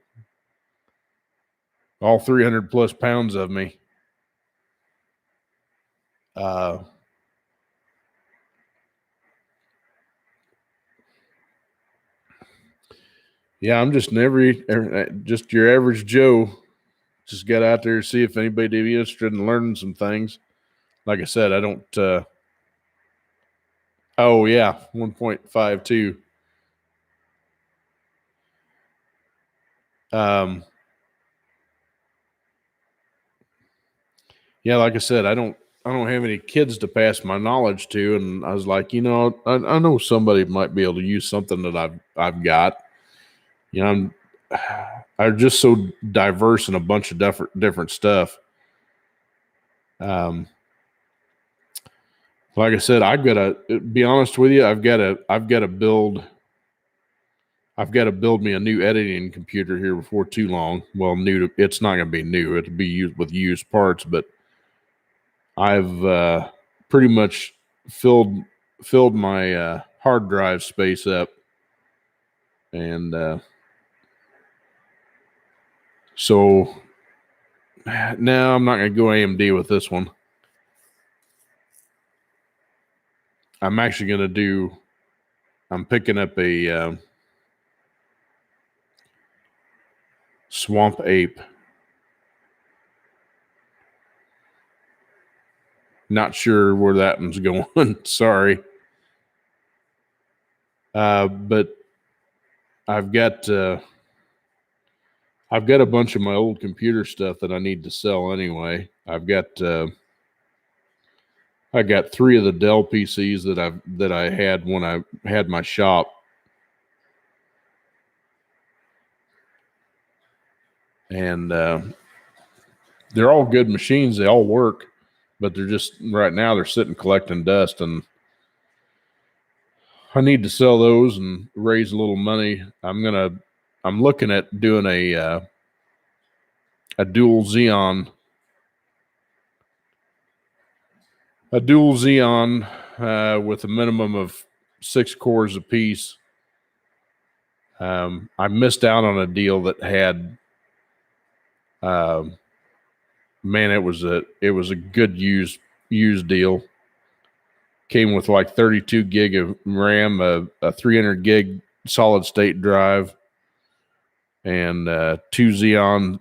All 300 plus pounds of me. Yeah, I'm just just your average Joe. Just got out there to see if anybody'd be interested in learning some things. Like I said, I don't. Oh yeah, 1.52. Yeah, like I said, I don't have any kids to pass my knowledge to, and I was like, I know somebody might be able to use something that I've got. I'm just so diverse in a bunch of different stuff. Like I said, I've got to be honest with you. I've got to build me a new editing computer here before too long. Well, it's not going to be new. It'll be used with used parts, but I've pretty much filled my hard drive space up, and so now I'm not going to go AMD with this one. I'm actually going to do. I'm picking up a Swamp Ape. Not sure where that one's going. Sorry. But I've got a bunch of my old computer stuff that I need to sell anyway. I got 3 of the Dell PCs that I had when I had my shop. And they're all good machines. They all work, but they're just right now they're sitting collecting dust, and I need to sell those and raise a little money. I'm looking at doing a dual Xeon with a minimum of 6 cores apiece. I missed out on a deal that had, man, it was a good used deal. Came with like 32 gig of RAM, a 300 gig solid state drive, and 2 Xeons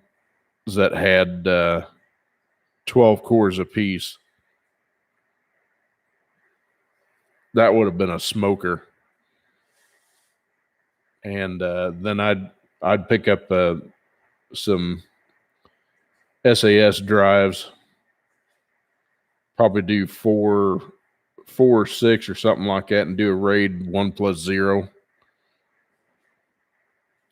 that had 12 cores apiece. That would have been a smoker. And then I'd pick up some SAS drives, probably do 4 or 6 or something like that, and do a RAID 1+0.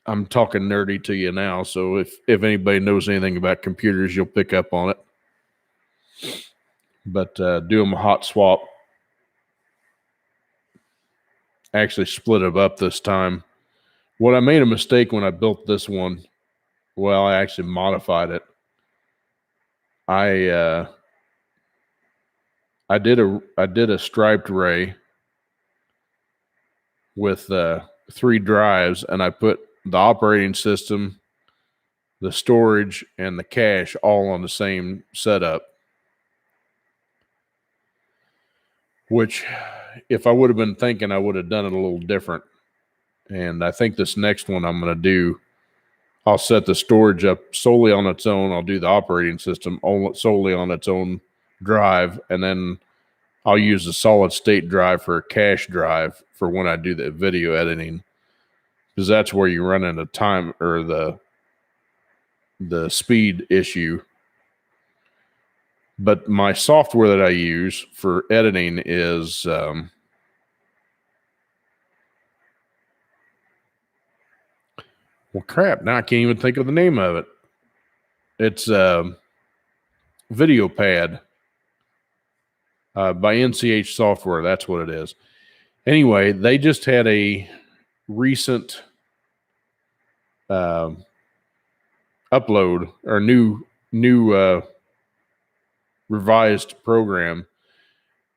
I'm talking nerdy to you now, so if anybody knows anything about computers, you'll pick up on it. But do them a hot swap. Actually split it up this time. What I made a mistake when I built this one, well, I actually modified it. I did a striped ray with 3 drives, and I put the operating system, the storage, and the cache all on the same setup. Which, if I would have been thinking, I would have done it a little different. And I think this next one I'm going to do, I'll set the storage up solely on its own. I'll do the operating system solely on its own drive, and then I'll use the solid state drive for a cache drive for when I do the video editing, because that's where you run into time or the speed issue. But my software that I use for editing is well, crap, now I can't even think of the name of it. It's VideoPad by NCH Software. That's what it is. Anyway, they just had a recent upload or new revised program,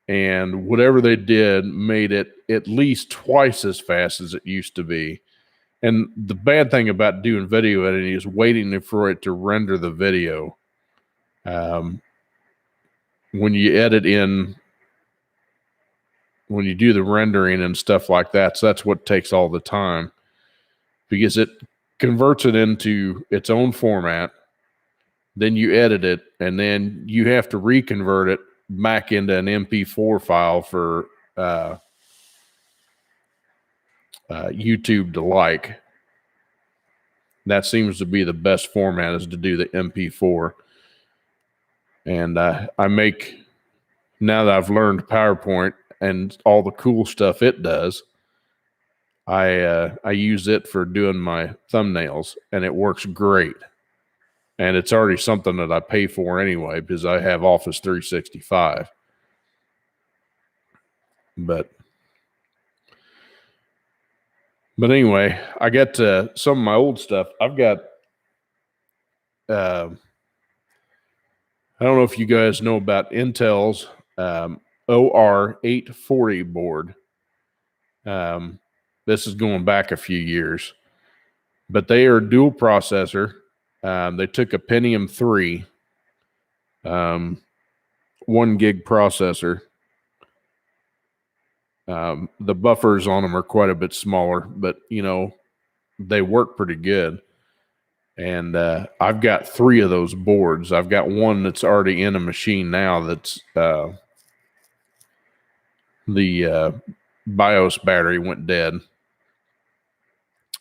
and whatever they did made it at least twice as fast as it used to be. And the bad thing about doing video editing is waiting for it to render the video. When you edit in, when you do the rendering and stuff like that, so that's what takes all the time, because it converts it into its own format. Then you edit it, and then you have to reconvert it back into an MP4 file for YouTube to like. That seems to be the best format, is to do the MP4. And I make, now that I've learned PowerPoint and all the cool stuff it does, I use it for doing my thumbnails, and it works great. And it's already something that I pay for anyway, because I have Office 365. But anyway, I got some of my old stuff. I've got, I don't know if you guys know about Intel's OR840 board. This is going back a few years, but they are dual processor. They took a Pentium 3, 1 gig processor. The buffers on them are quite a bit smaller, but you know, they work pretty good. And I've got 3 of those boards. I've got one that's already in a machine now that's the BIOS battery went dead.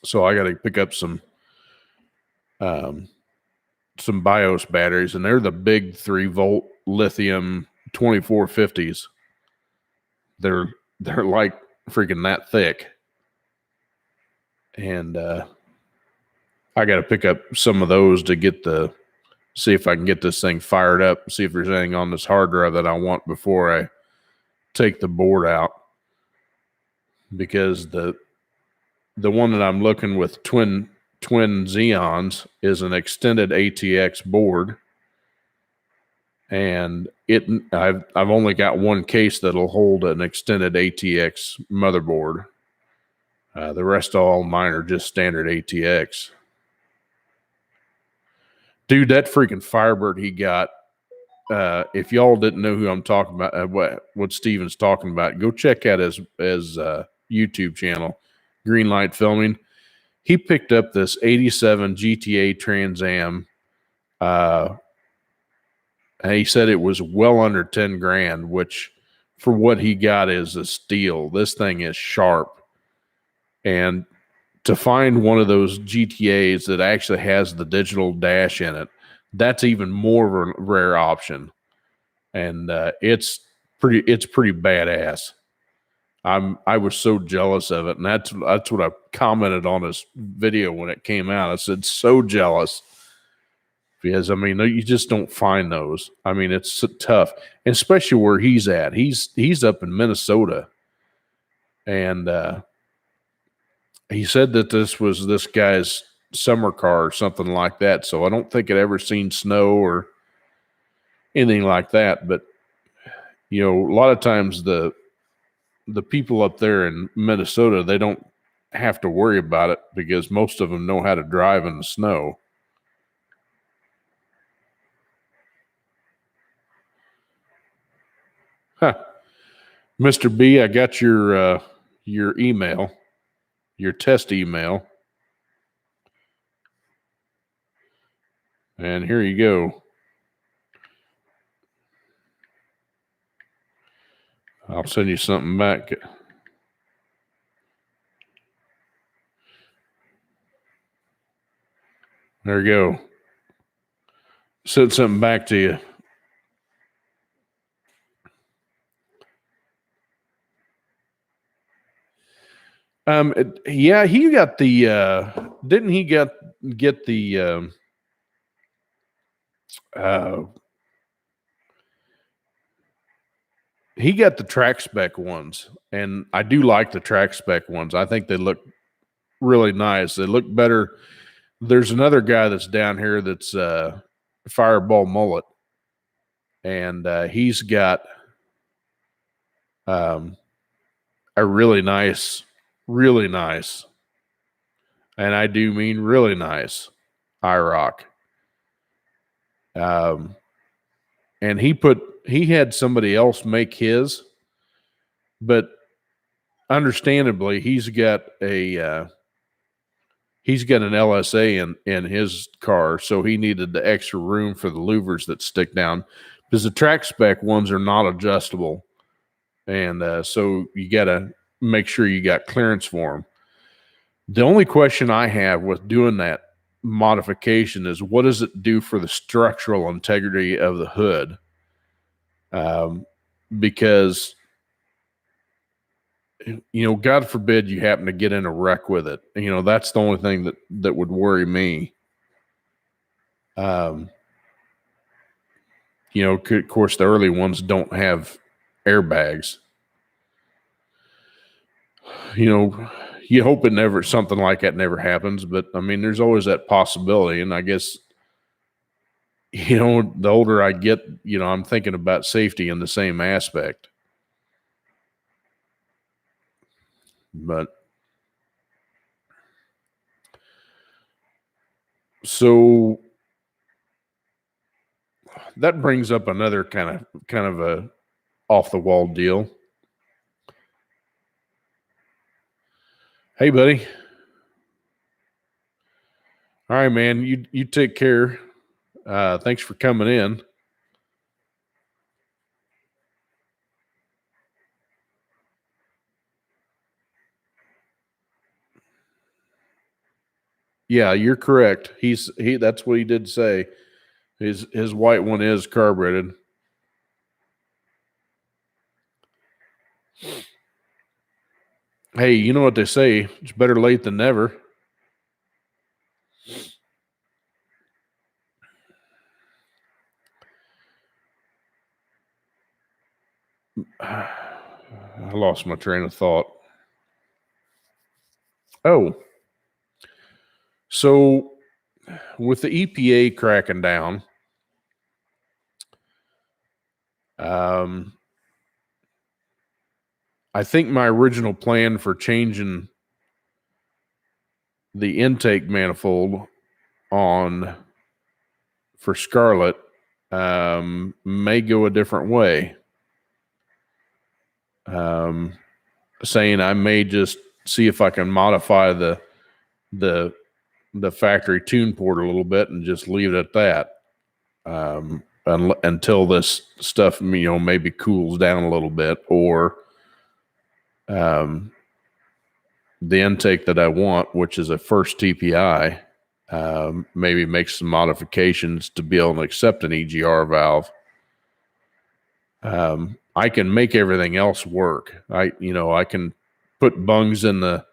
So I got to pick up some BIOS batteries, and they're the big 3-volt lithium 2450s. They're like freaking that thick. And I got to pick up some of those to see if I can get this thing fired up, see if there's anything on this hard drive that I want before I take the board out. Because the one that I'm looking with twin Xeons is an extended ATX board, and I've only got one case that'll hold an extended ATX motherboard. The rest of all mine are just standard ATX. Dude, that freaking Firebird he got, if y'all didn't know who I'm talking about, what Steven's talking about, go check out his YouTube channel, Greenlight Filming. He picked up this 87 GTA Trans Am, and he said it was well under 10 grand, which for what he got is a steal. This thing is sharp. And to find one of those GTAs that actually has the digital dash in it, that's even more of a rare option. And it's pretty badass. I was so jealous of it, and that's what I commented on this video when it came out. I said, so jealous, because I mean, you just don't find those. I mean, it's so tough, and especially where he's at. He's up in Minnesota, and he said that this was this guy's summer car or something like that. So I don't think it ever seen snow or anything like that. But you know, a lot of times the people up there in Minnesota, they don't have to worry about it because most of them know how to drive in the snow. Huh. Mr. B, I got your email, your test email. And here you go. I'll send you something back. There you go. Send something back to you. Yeah, he got the. Didn't he get the? He got the track spec ones, and I do like the track spec ones. I think they look really nice. They look better. There's another guy that's down here that's Fireball Mullet, and he's got a really nice, and I do mean really nice IROC. And he had somebody else make his, but understandably, he's got an LSA in his car, so he needed the extra room for the louvers that stick down because the track spec ones are not adjustable, and so you got to make sure you got clearance for them. The only question I have with doing that modification is what does it do for the structural integrity of the hood? Because God forbid you happen to get in a wreck with it. That's the only thing that would worry me. Of course, the early ones don't have airbags. You hope something like that never happens, but I mean, there's always that possibility. And I guess, the older I get, I'm thinking about safety in the same aspect. But so that brings up another kind of a off the wall deal. Hey, buddy. All right, man. You take care. Thanks for coming in. Yeah, you're correct. That's what he did say. His white one is carbureted. Hey, you know what they say? It's better late than never. I lost my train of thought. Oh, so with the EPA cracking down, I think my original plan for changing the intake manifold for Scarlet may go a different way. Saying I may just see if I can modify the factory tune port a little bit and just leave it at that until this stuff maybe cools down a little bit, or the intake that I want, which is a first TPI, maybe make some modifications to be able to accept an EGR valve. I can make everything else work. I can put bungs in the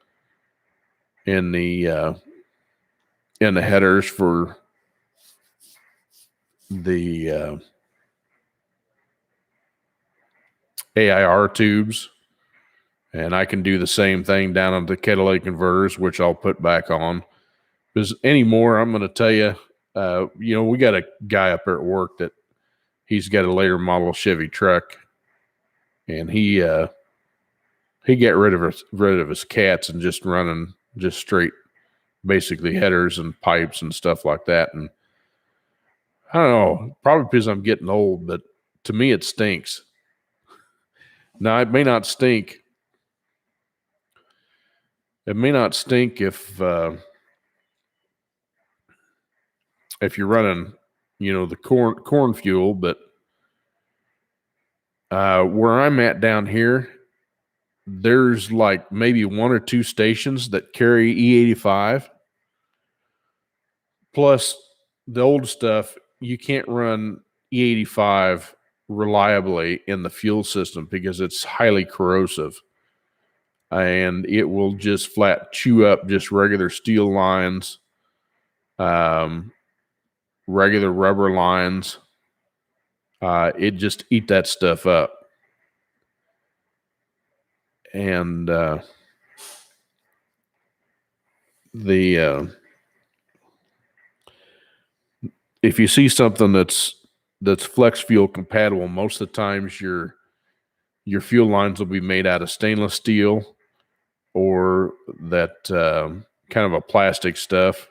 headers for the AIR tubes, and I can do the same thing down on the catalytic converters, which I'll put back on. Because anymore, I'm going to tell you, we got a guy up there at work that he's got a later model Chevy truck, and he he got rid of his cats and just running just straight, basically headers and pipes and stuff like that. And I don't know, probably because I'm getting old, but to me it stinks. Now it may not stink. It may not stink if you're running, the corn fuel, but where I'm at down here, there's like maybe one or two stations that carry E85. Plus, the old stuff, you can't run E85 reliably in the fuel system because it's highly corrosive. And it will just flat chew up just regular steel lines, regular rubber lines. It just eat that stuff up. And if you see something that's flex fuel compatible, most of the times your fuel lines will be made out of stainless steel or that kind of a plastic stuff.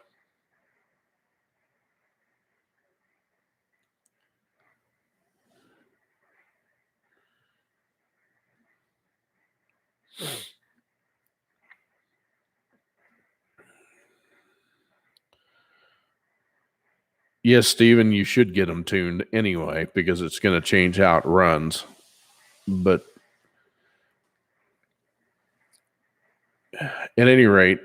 Yes, Stephen, you should get them tuned anyway because it's going to change how it runs. But at any rate,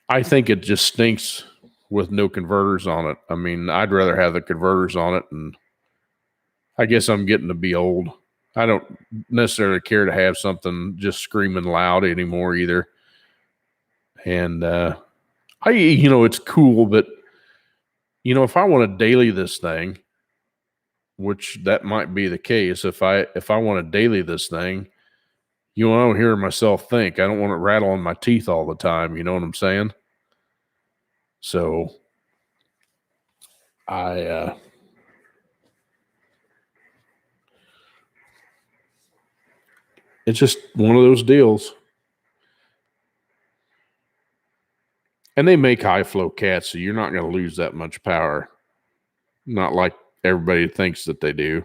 I think it just stinks with no converters on it. I mean, I'd rather have the converters on it, and I guess I'm getting to be old. I don't necessarily care to have something just screaming loud anymore either. And it's cool, but if I want to daily this thing, which that might be the case, if I want to daily this thing, I don't hear myself think. I don't want it rattling my teeth all the time. You know what I'm saying? So it's just one of those deals. And they make high flow cats, so you're not going to lose that much power. Not like everybody thinks that they do.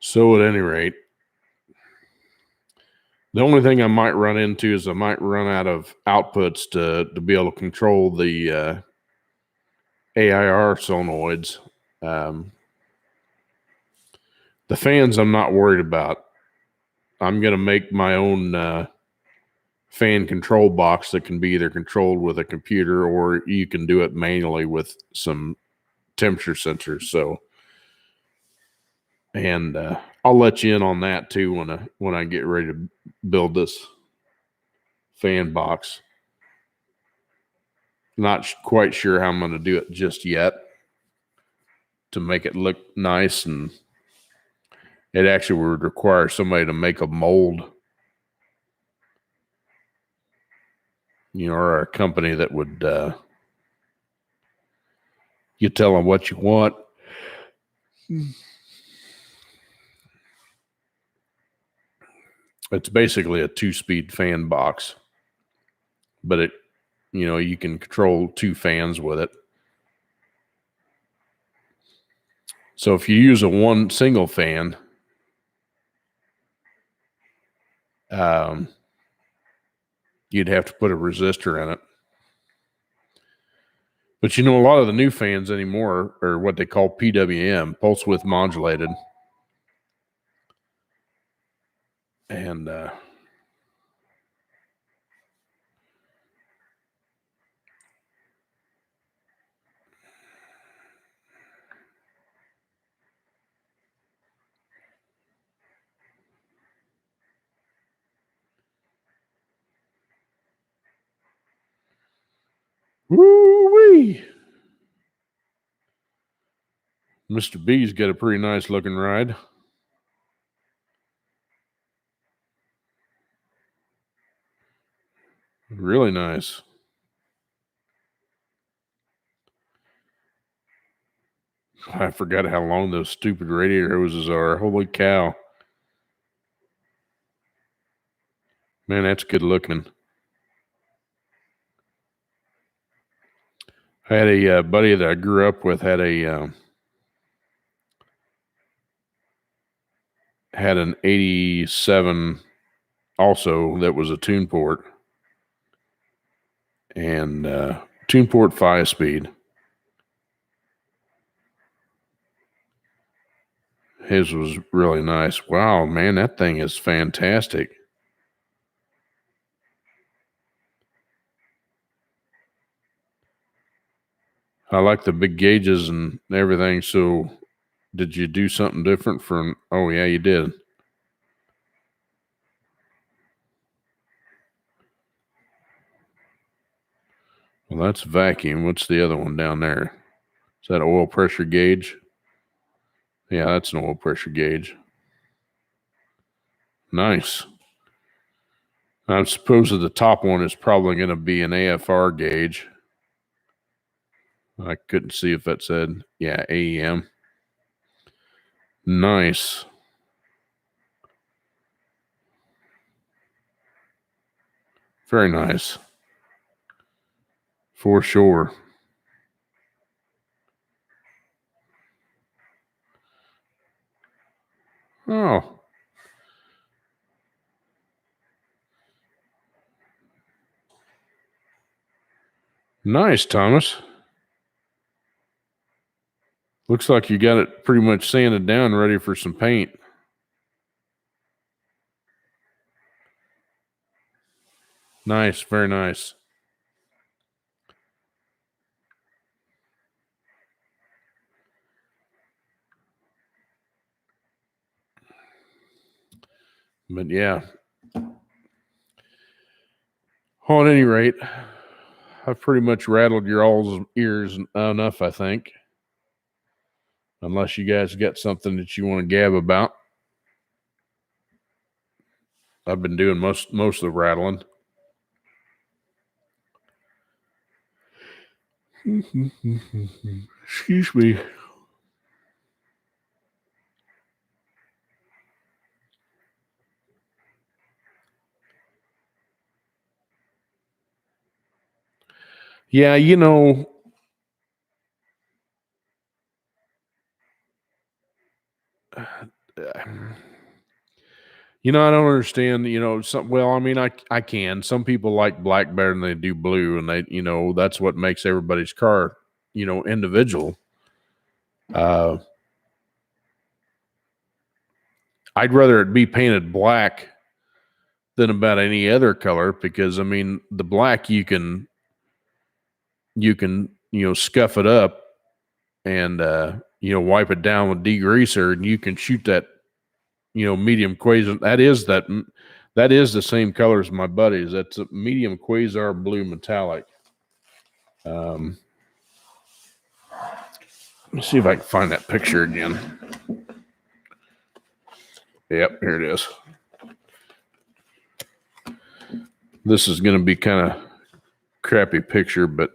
So at any rate, the only thing I might run into is I might run out of outputs to be able to control the AIR solenoids. The fans I'm not worried about. I'm going to make my own fan control box that can be either controlled with a computer or you can do it manually with some temperature sensors. So, and I'll let you in on that too when I get ready to build this fan box. Not quite sure how I'm going to do it just yet to make it look nice, and it actually would require somebody to make a mold, or a company that would you tell them what you want. It's basically a 2-speed fan box, but you can control 2 fans with it. So if you use a one single fan, you'd have to put a resistor in it. But a lot of the new fans anymore are what they call PWM, pulse width modulated. And woo-wee! Mr. B's got a pretty nice looking ride. Really nice. I forgot how long those stupid radiator hoses are. Holy cow. Man, that's good looking. I had a buddy that I grew up with had an 87 also that was a tune port, and tune port 5-speed. His was really nice. Wow, man, that thing is fantastic. I like the big gauges and everything. So did you do something different from? Oh yeah, you did. Well, that's vacuum. What's the other one down there? Is that oil pressure gauge? Yeah, that's an oil pressure gauge. Nice. I suppose that the top one is probably going to be an AFR gauge. I couldn't see if that said, yeah, AEM. Nice. Very nice. For sure. Oh. Nice, Thomas. Looks like you got it pretty much sanded down, ready for some paint. Nice, very nice. But yeah. Well, at any rate, I've pretty much rattled your all's ears enough, I think. Unless you guys got something that you want to gab about. I've been doing most of the rattling. Excuse me. Yeah, you know, I don't understand. Well, I mean, I can. Some people like black better than they do blue, and that's what makes everybody's car, individual. I'd rather it be painted black than about any other color because I mean, the black you can scuff it up and wipe it down with degreaser, and you can shoot that medium quasar. That is the same color as my buddy's. That's a medium quasar blue metallic. Let me see if I can find that picture again. Yep, here it is. This is going to be kind of crappy picture, but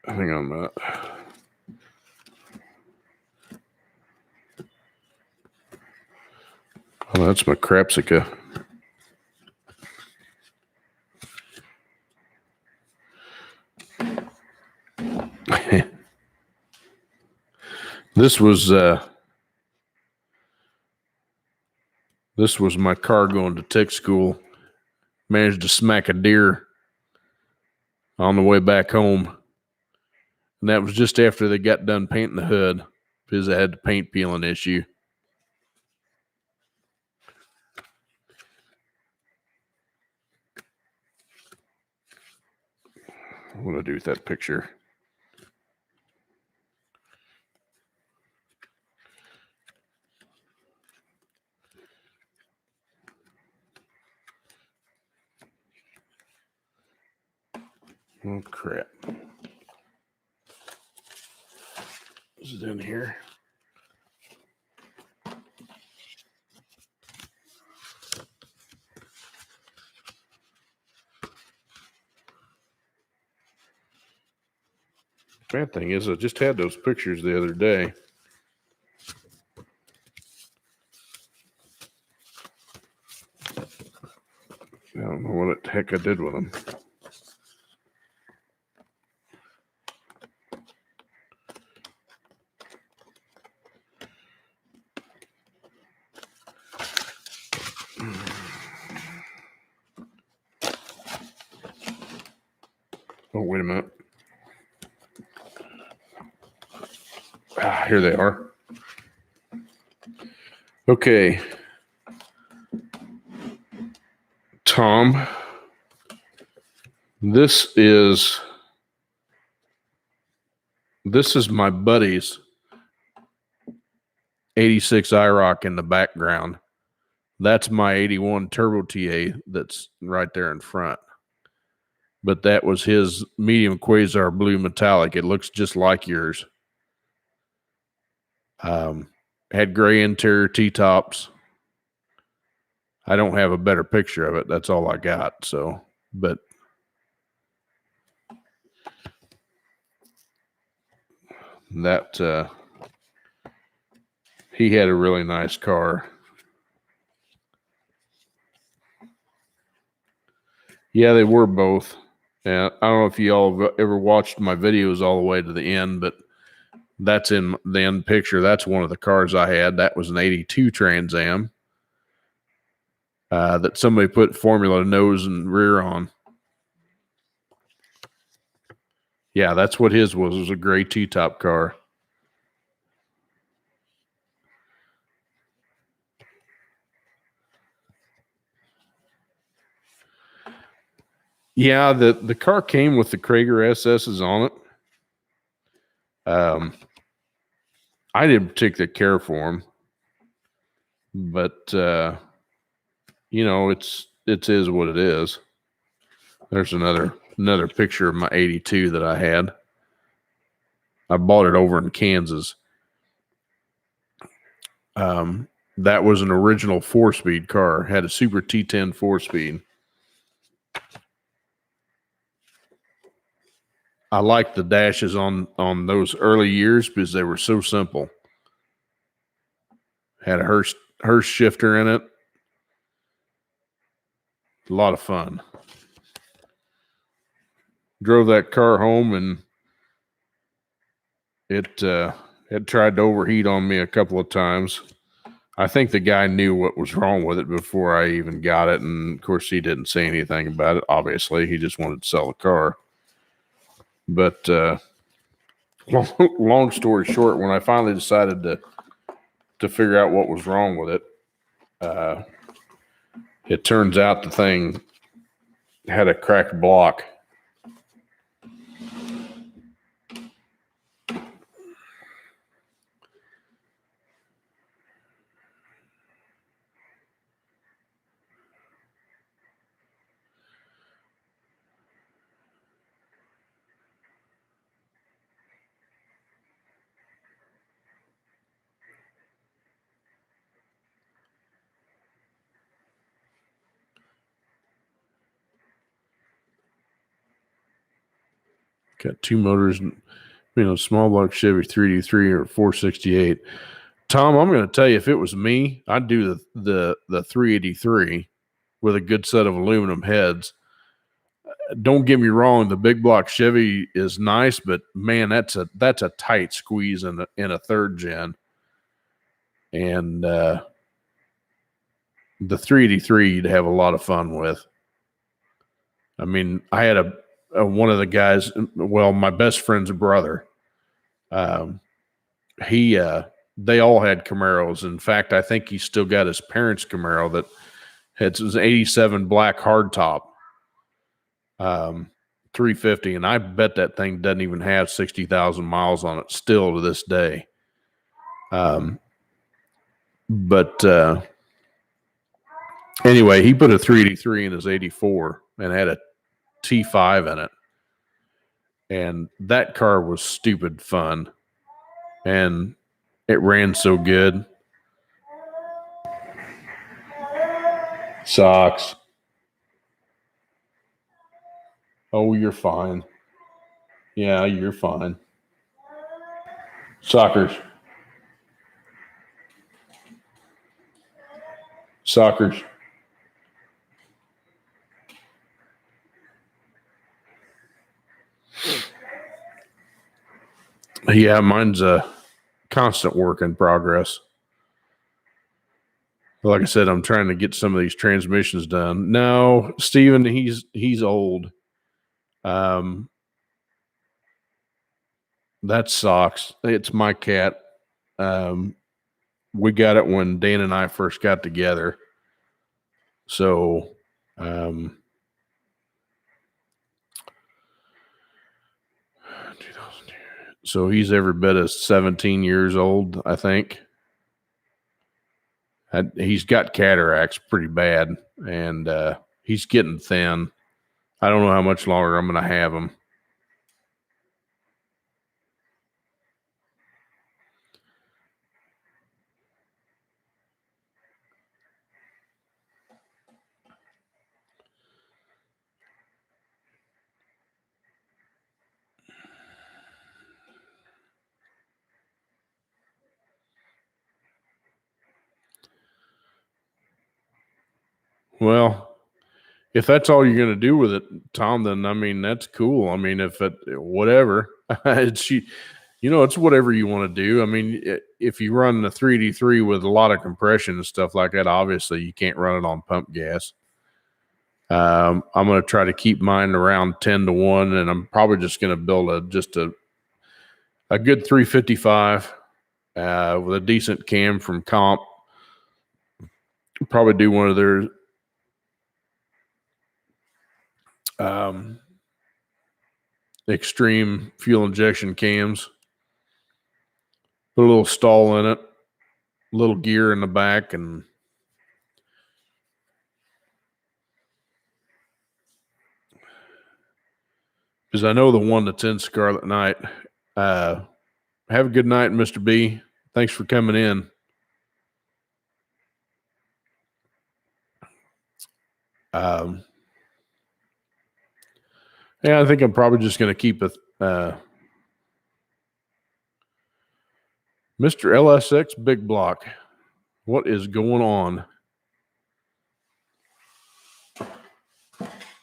hang on a minute. Oh, that's my Crapsica. This was my car going to tech school. Managed to smack a deer on the way back home. And that was just after they got done painting the hood because they had the paint peeling issue. What do I do with that picture? Oh, crap. Is it in here? Bad thing is I just had those pictures the other day. I don't know what the heck I did with them. Oh, wait a minute. Here they are. Okay. Tom, this is my buddy's 86 IROC in the background. That's my 81 Turbo TA that's right there in front. But that was his medium Quasar blue metallic. It looks just like yours. Had gray interior T-tops. I don't have a better picture of it. That's all I got. So, but that he had a really nice car. Yeah, they were both. And I don't know if you all have ever watched my videos all the way to the end, but that's in the end picture. That's one of the cars I had. That was an 82 Trans Am that somebody put Formula nose and rear on. Yeah, that's what his was. It was a gray T-top car. Yeah, the car came with the Krager SS's on it. I didn't particularly care for them, but you know, it is what it is. There's another picture of my 82 that I had. I bought it over in Kansas. That was an original 4-speed car. Had a Super T10 4-speed. I liked the dashes on those early years because they were so simple. Had a Hurst shifter in it. A lot of fun. Drove that car home and it had tried to overheat on me a couple of times. I think the guy knew what was wrong with it before I even got it. And of course, he didn't say anything about it. Obviously, he just wanted to sell the car. But long story short, when I finally decided to figure out what was wrong with it, it turns out the thing had a cracked block. Got two motors, small block Chevy 3D3 or 468. Tom, I'm going to tell you, if it was me, I'd do the 383 with a good set of aluminum heads. Don't get me wrong, the big block Chevy is nice, but man, that's a tight squeeze in a third gen. And the 383 you'd have a lot of fun with. I mean, I had one of the guys, well, my best friend's brother. They all had Camaros. In fact, I think he still got his parents' Camaro that had an 87 black hardtop, 350, and I bet that thing doesn't even have 60,000 miles on it still to this day. But anyway, he put a 383 in his 84 and had a T5 in it. And that car was stupid fun. And it ran so good. Socks. Oh, you're fine. Yeah, you're fine. Sockers. Sockers. Yeah, mine's a constant work in progress. Like I said, I'm trying to get some of these transmissions done. No, Steven, he's old. That sucks. It's my cat. We got it when Dan and I first got together. So, so he's every bit of 17 years old, I think. He's got cataracts pretty bad, and he's getting thin. I don't know how much longer I'm going to have him. Well, if that's all you're going to do with it, Tom, then I mean that's cool. I mean, if it whatever, it's it's whatever you want to do. I mean, if you run the 3D3 with a lot of compression and stuff like that, obviously you can't run it on pump gas. I'm going to try to keep mine around 10-1, and I'm probably just going to build a good 355 with a decent cam from Comp. Probably do one of their extreme fuel injection cams. Put a little stall in it, a little gear in the back, and because I know the one that's in Scarlet Knight. Have a good night, Mr. B. Thanks for coming in. Yeah, I think I'm probably just going to keep it. Mr. LSX Big Block. What is going on?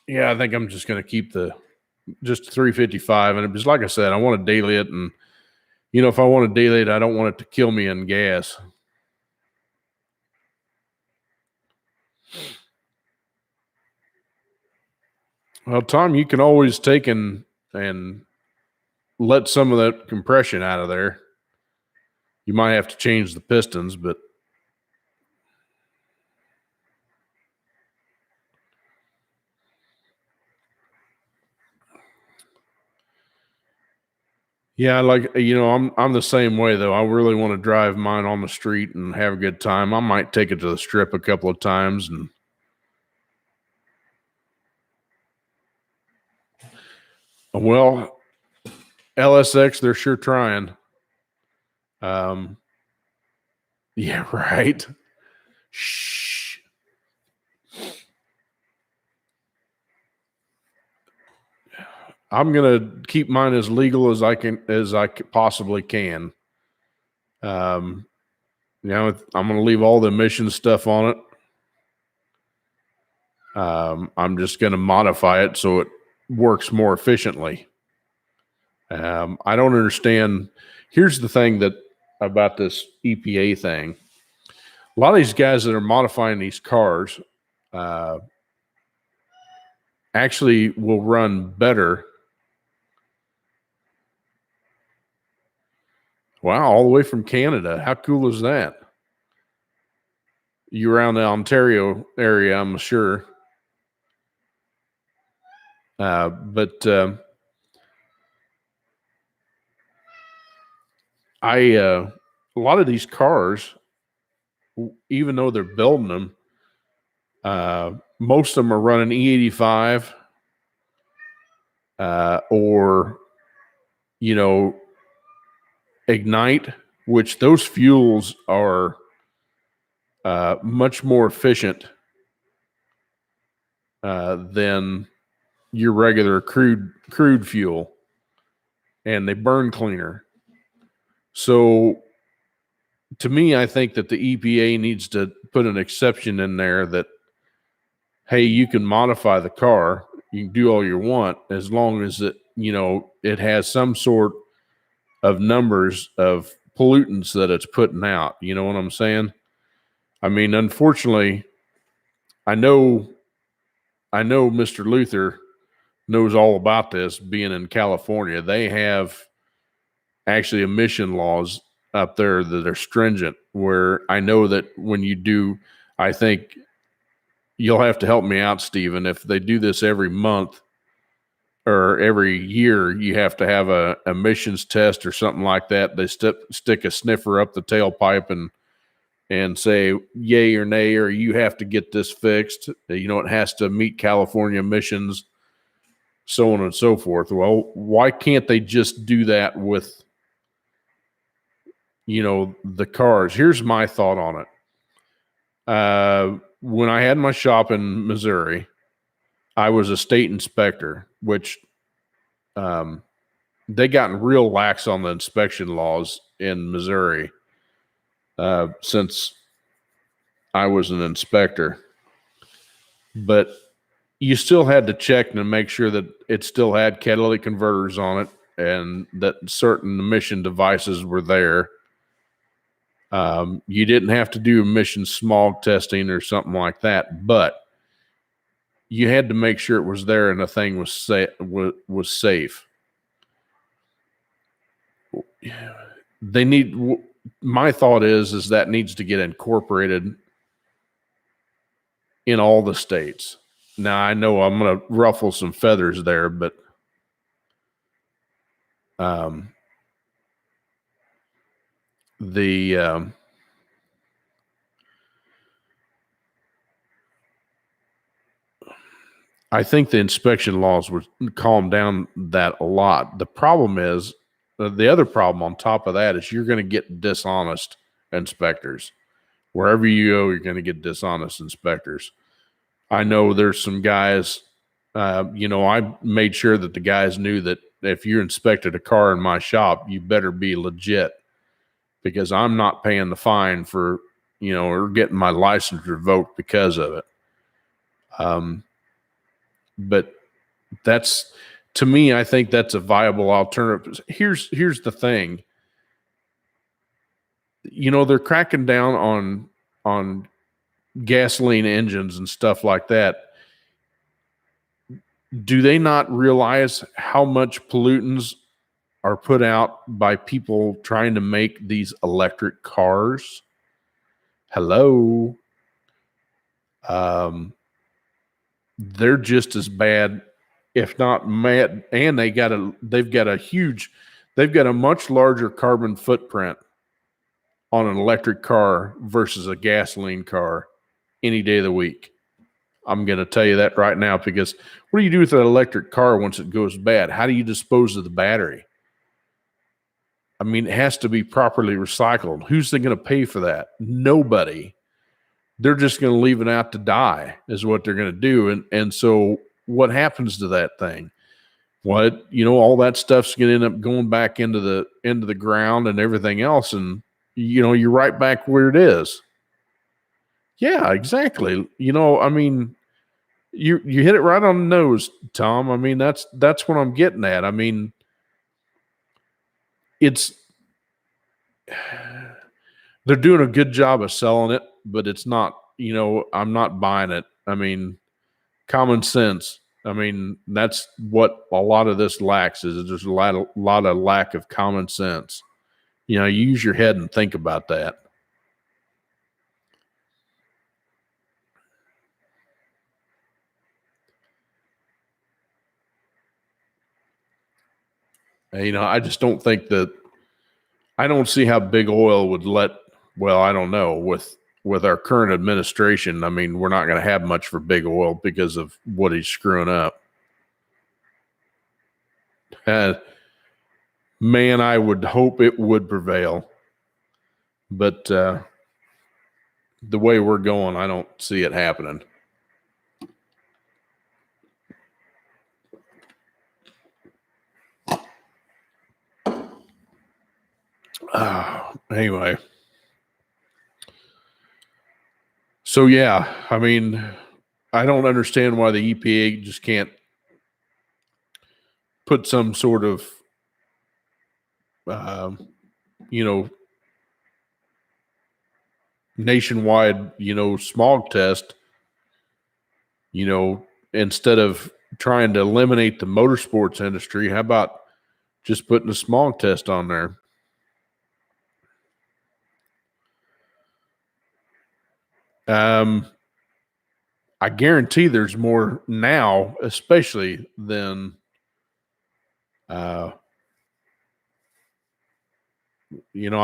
Yeah, I think I'm just going to keep just 355. And it was like I said, I want to daily it. And, if I want to daily it, I don't want it to kill me in gas. Well, Tom, you can always take and let some of that compression out of there. You might have to change the pistons, but yeah, I'm the same way though. I really want to drive mine on the street and have a good time. I might take it to the strip a couple of times and well, LSX, they're sure trying. Yeah, right. Shh. I'm gonna keep mine as legal as I possibly can. I'm gonna leave all the emission stuff on it. I'm just gonna modify it so it works more efficiently. I don't understand. Here's the thing about this EPA thing. A lot of these guys that are modifying these cars actually will run better. Wow, all the way from Canada. How cool is that? You around the Ontario area, I'm sure. But a lot of these cars, even though they're building them, most of them are running E85 or, Ignite, which those fuels are much more efficient than your regular crude fuel, and they burn cleaner. So to me, I think that the EPA needs to put an exception in there that, hey, you can modify the car, you can do all you want, as long as it has some sort of numbers of pollutants that it's putting out. You know what I'm saying? I mean, unfortunately, I know Mr. Luther knows all about this. Being in California, they have actually emission laws up there that are stringent, where I know that when you do, I think you'll have to help me out, Stephen. If they do this every month or every year, you have to have a emissions test or something like that. They stick a sniffer up the tailpipe and say yay or nay, or you have to get this fixed. It has to meet California emissions, so on and so forth. Well, why can't they just do that with the cars? Here's my thought on it. When I had my shop in Missouri, I was a state inspector, which they gotten real lax on the inspection laws in Missouri since I was an inspector. But you still had to check and make sure that it still had catalytic converters on it and that certain emission devices were there. You didn't have to do emission smog testing or something like that, but you had to make sure it was there and the thing was safe. My thought is that needs to get incorporated in all the states. Now, I know I'm going to ruffle some feathers there, but I think the inspection laws would calm down that a lot. The problem is, the other problem on top of that is you're going to get dishonest inspectors. Wherever you go, you're going to get dishonest inspectors. I know there's some guys, I made sure that the guys knew that if you inspected a car in my shop, you better be legit, because I'm not paying the fine for, or getting my license revoked because of it. But that's, to me, I think that's a viable alternative. Here's the thing. They're cracking down on gasoline engines and stuff like that. Do they not realize how much pollutants are put out by people trying to make these electric cars? Hello. They're just as bad, if not mad, and they've got a much larger carbon footprint on an electric car versus a gasoline car any day of the week. I'm going to tell you that right now, because what do you do with an electric car once it goes bad? How do you dispose of the battery? I mean, it has to be properly recycled. Who's going to pay for that? Nobody. They're just going to leave it out to die is what they're going to do. And so what happens to that thing? What, all that stuff's going to end up going back into the ground and everything else. And, you're right back where it is. Yeah, exactly. I mean, you hit it right on the nose, Tom. I mean, that's what I'm getting at. I mean, they're doing a good job of selling it, but it's not, I'm not buying it. I mean, common sense. I mean, that's what a lot of this lacks, is there's a lot of lack of common sense. Use your head and think about that. I just don't think that, I don't see how big oil would I don't know, with our current administration. I mean, we're not going to have much for big oil because of what he's screwing up. Man, I would hope it would prevail. But the way we're going, I don't see it happening. Anyway. So, yeah, I mean, I don't understand why the EPA just can't put some sort of, you know, nationwide, smog test, instead of trying to eliminate the motorsports industry. How about just putting a smog test on there? I guarantee there's more now, especially than, you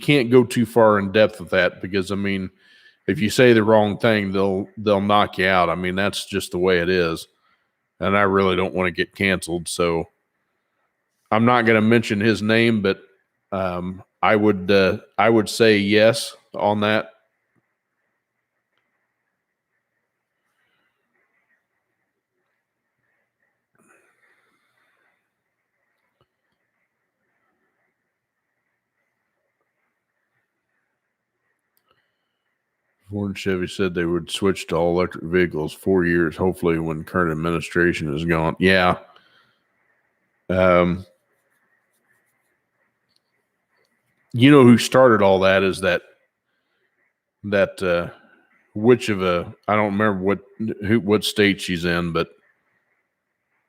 can't go too far in depth with that because, I mean, if you say the wrong thing, they'll knock you out. I mean, that's just the way it is. And I really don't want to get canceled. So I'm not going to mention his name, but I would say yes on that. Ford and Chevy said they would switch to all electric vehicles 4 years, hopefully when current administration is gone. Yeah. Who started all that is that which of I don't remember what state she's in, but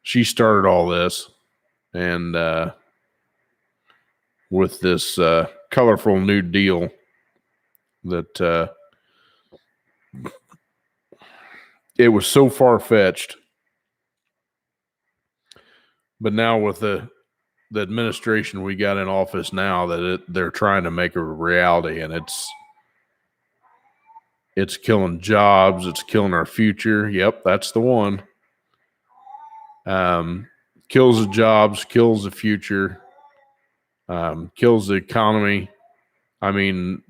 she started all this, and with this colorful new deal that it was so far fetched, but now with the administration we got in office now, that they're trying to make it a reality, and it's killing jobs, it's killing our future. Yep, that's the one. Kills the jobs, kills the future, kills the economy. I mean,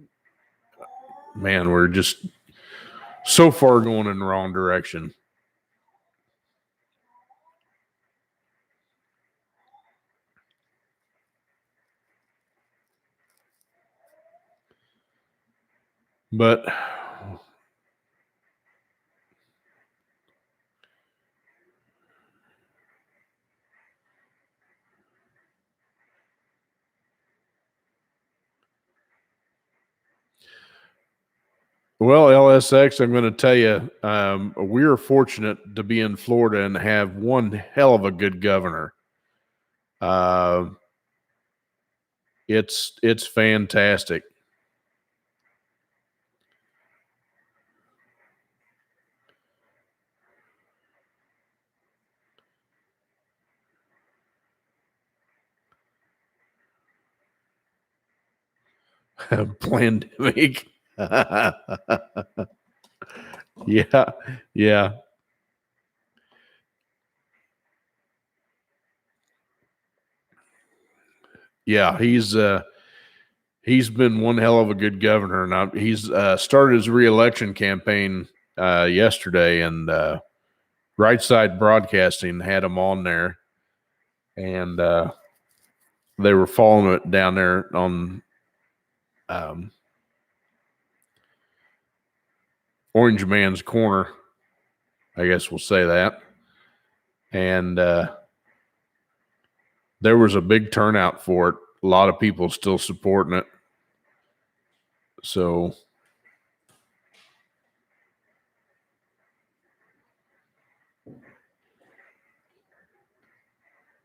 man, we're just so far going in the wrong direction. But well, LSX, I'm going to tell you, we're fortunate to be in Florida and have one hell of a good governor. It's fantastic. Pandemic. Yeah, yeah, yeah. He's been one hell of a good governor, and he's started his reelection campaign yesterday, and Right Side Broadcasting had him on there, and they were following it down there on Orange Man's Corner, I guess we'll say that. And there was a big turnout for it. A lot of people still supporting it. So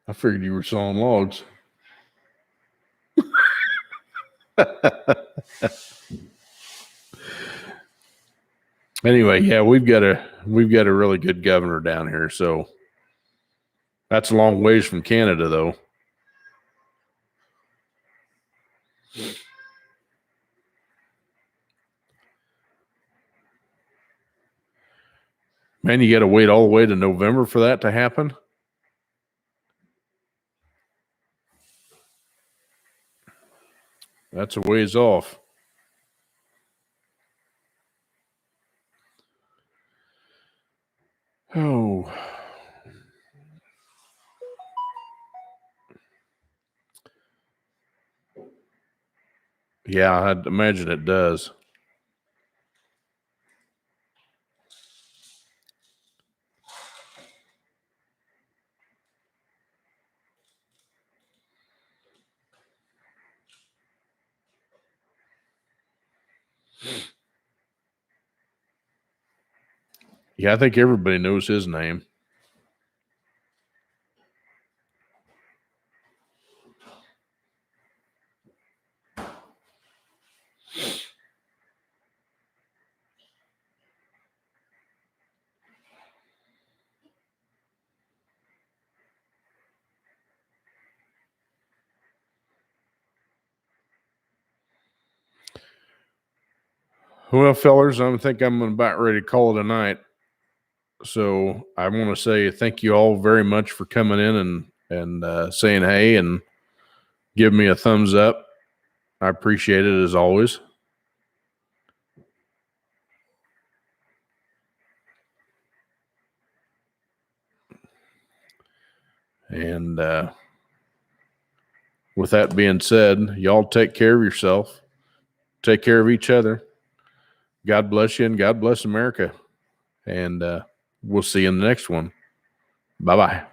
I figured you were sawing logs. Anyway, yeah, we've got a really good governor down here. So that's a long ways from Canada, though. Man, you got to wait all the way to November for that to happen. That's a ways off. Oh. Yeah, I'd imagine it does. Yeah, I think everybody knows his name. Well, fellers, I think I'm about ready to call it a night. So I want to say thank you all very much for coming in and saying hey and give me a thumbs up. I appreciate it as always. And with that being said, y'all take care of yourself. Take care of each other. God bless you and God bless America. And we'll see you in the next one. Bye bye.